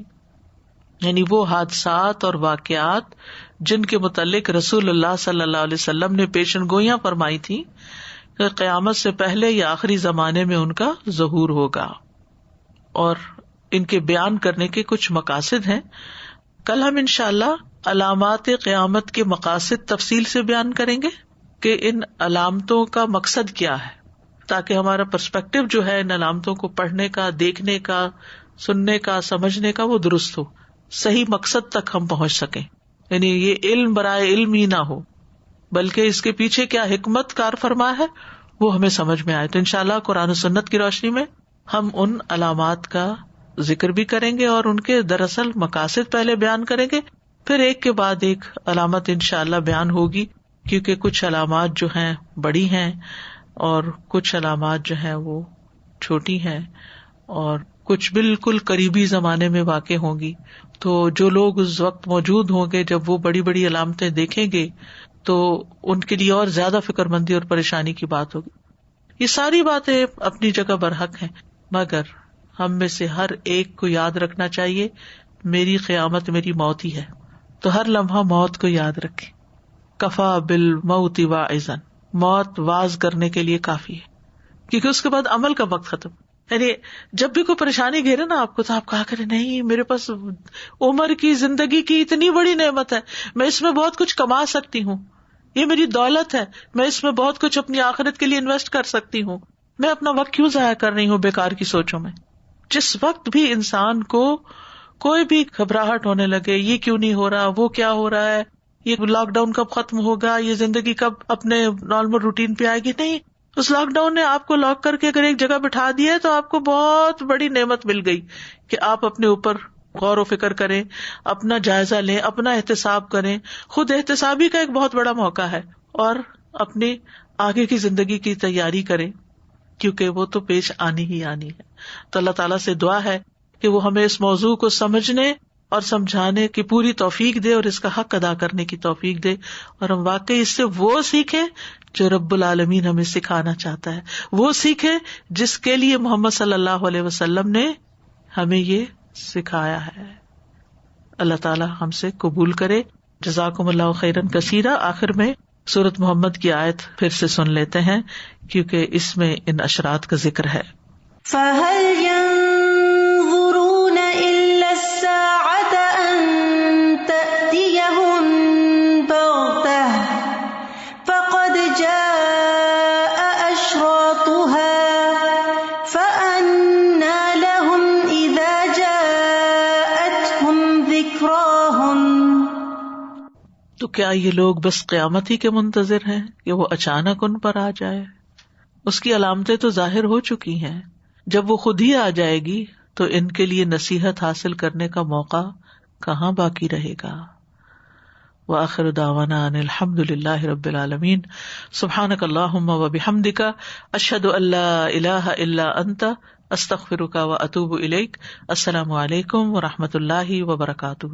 یعنی وہ حادثات اور واقعات جن کے متعلق رسول اللہ صلی اللہ علیہ وسلم نے پیشن گوئیاں فرمائی تھی کہ قیامت سے پہلے یا آخری زمانے میں ان کا ظہور ہوگا. اور ان کے بیان کرنے کے کچھ مقاصد ہیں. کل ہم انشاءاللہ علامات قیامت کے مقاصد تفصیل سے بیان کریں گے کہ ان علامتوں کا مقصد کیا ہے, تاکہ ہمارا پرسپیکٹو جو ہے ان علامتوں کو پڑھنے کا, دیکھنے کا, سننے کا, سمجھنے کا وہ درست ہو, صحیح مقصد تک ہم پہنچ سکیں. یعنی یہ علم برائے علم ہی نہ ہو, بلکہ اس کے پیچھے کیا حکمت کار فرما ہے وہ ہمیں سمجھ میں آئے. تو انشاءاللہ قرآن و سنت کی روشنی میں ہم ان علامات کا ذکر بھی کریں گے اور ان کے دراصل مقاصد پہلے بیان کریں گے, پھر ایک کے بعد ایک علامت انشاءاللہ بیان ہوگی, کیونکہ کچھ علامات جو ہیں بڑی ہیں اور کچھ علامات جو ہیں وہ چھوٹی ہیں اور کچھ بالکل قریبی زمانے میں واقع ہوں گی. تو جو لوگ اس وقت موجود ہوں گے جب وہ بڑی بڑی علامتیں دیکھیں گے تو ان کے لیے اور زیادہ فکر مندی اور پریشانی کی بات ہوگی. یہ ساری باتیں اپنی جگہ برحق ہیں, مگر ہم میں سے ہر ایک کو یاد رکھنا چاہیے میری قیامت میری موت ہی ہے. تو ہر لمحہ موت کو یاد رکھیں. کفا بالموت واعظا, موت واعظ کرنے کے لیے کافی ہے, کیونکہ اس کے بعد عمل کا وقت ختم. یعنی جب بھی کوئی پریشانی گھیرے نا آپ کو, تو آپ کہا کریں نہیں میرے پاس عمر کی زندگی کی اتنی بڑی نعمت ہے, میں اس میں بہت کچھ کما سکتی ہوں, یہ میری دولت ہے, میں اس میں بہت کچھ اپنی آخرت کے لیے انویسٹ کر سکتی ہوں, میں اپنا وقت کیوں ضائع کر رہی ہوں بیکار کی سوچوں میں. جس وقت بھی انسان کو کوئی بھی گھبراہٹ ہونے لگے, یہ کیوں نہیں ہو رہا, وہ کیا ہو رہا ہے, یہ لاک ڈاؤن کب ختم ہوگا, یہ زندگی کب اپنے نارمل روٹین پہ آئے گی, نہیں, اس لاک ڈاؤن نے آپ کو لاک کر کے اگر ایک جگہ بٹھا دیا ہے تو آپ کو بہت بڑی نعمت مل گئی کہ آپ اپنے اوپر غور و فکر کریں, اپنا جائزہ لیں, اپنا احتساب کریں. خود احتسابی کا ایک بہت بڑا موقع ہے, اور اپنی آگے کی زندگی کی تیاری کریں. کیونکہ وہ تو پیش آنی ہی آنی ہے. تو اللہ تعالیٰ سے دعا ہے کہ وہ ہمیں اس موضوع کو سمجھنے اور سمجھانے کی پوری توفیق دے اور اس کا حق ادا کرنے کی توفیق دے، اور ہم واقعی اس سے وہ سیکھیں جو رب العالمین ہمیں سکھانا چاہتا ہے، وہ سیکھیں جس کے لیے محمد صلی اللہ علیہ وسلم نے ہمیں یہ سکھایا ہے. اللہ تعالیٰ ہم سے قبول کرے. جزاکم اللہ خیرا کثیرا. آخر میں سورۃ محمد کی آیت پھر سے سن لیتے ہیں کیونکہ اس میں ان اشرات کا ذکر ہے. فَهَلْ يَنظُرُونَ إِلَّا السَّاعَةَ أَن تَأْتِيَهُم بَغْتَةً فَقَدْ جَاءَ أَشْرَاطُهَا فَأَنَّىٰ لَهُمْ إِذَا جَاءَتْهُمْ ذِكْرَاهُمْ. تو کیا یہ لوگ بس قیامت ہی کے منتظر ہیں کہ وہ اچانک ان پر آ جائے؟ اس کی علامتیں تو ظاہر ہو چکی ہیں. جب وہ خود ہی آ جائے گی تو ان کے لیے نصیحت حاصل کرنے کا موقع کہاں باقی رہے گا. وآخر دعوانا ان الحمد للہ رب العالمین. سبحانک اللہم وبحمدک اشہد ان لا الہ الا انت استغفرک واتوب الیک. السلام علیکم ورحمۃ اللہ وبرکاتہ.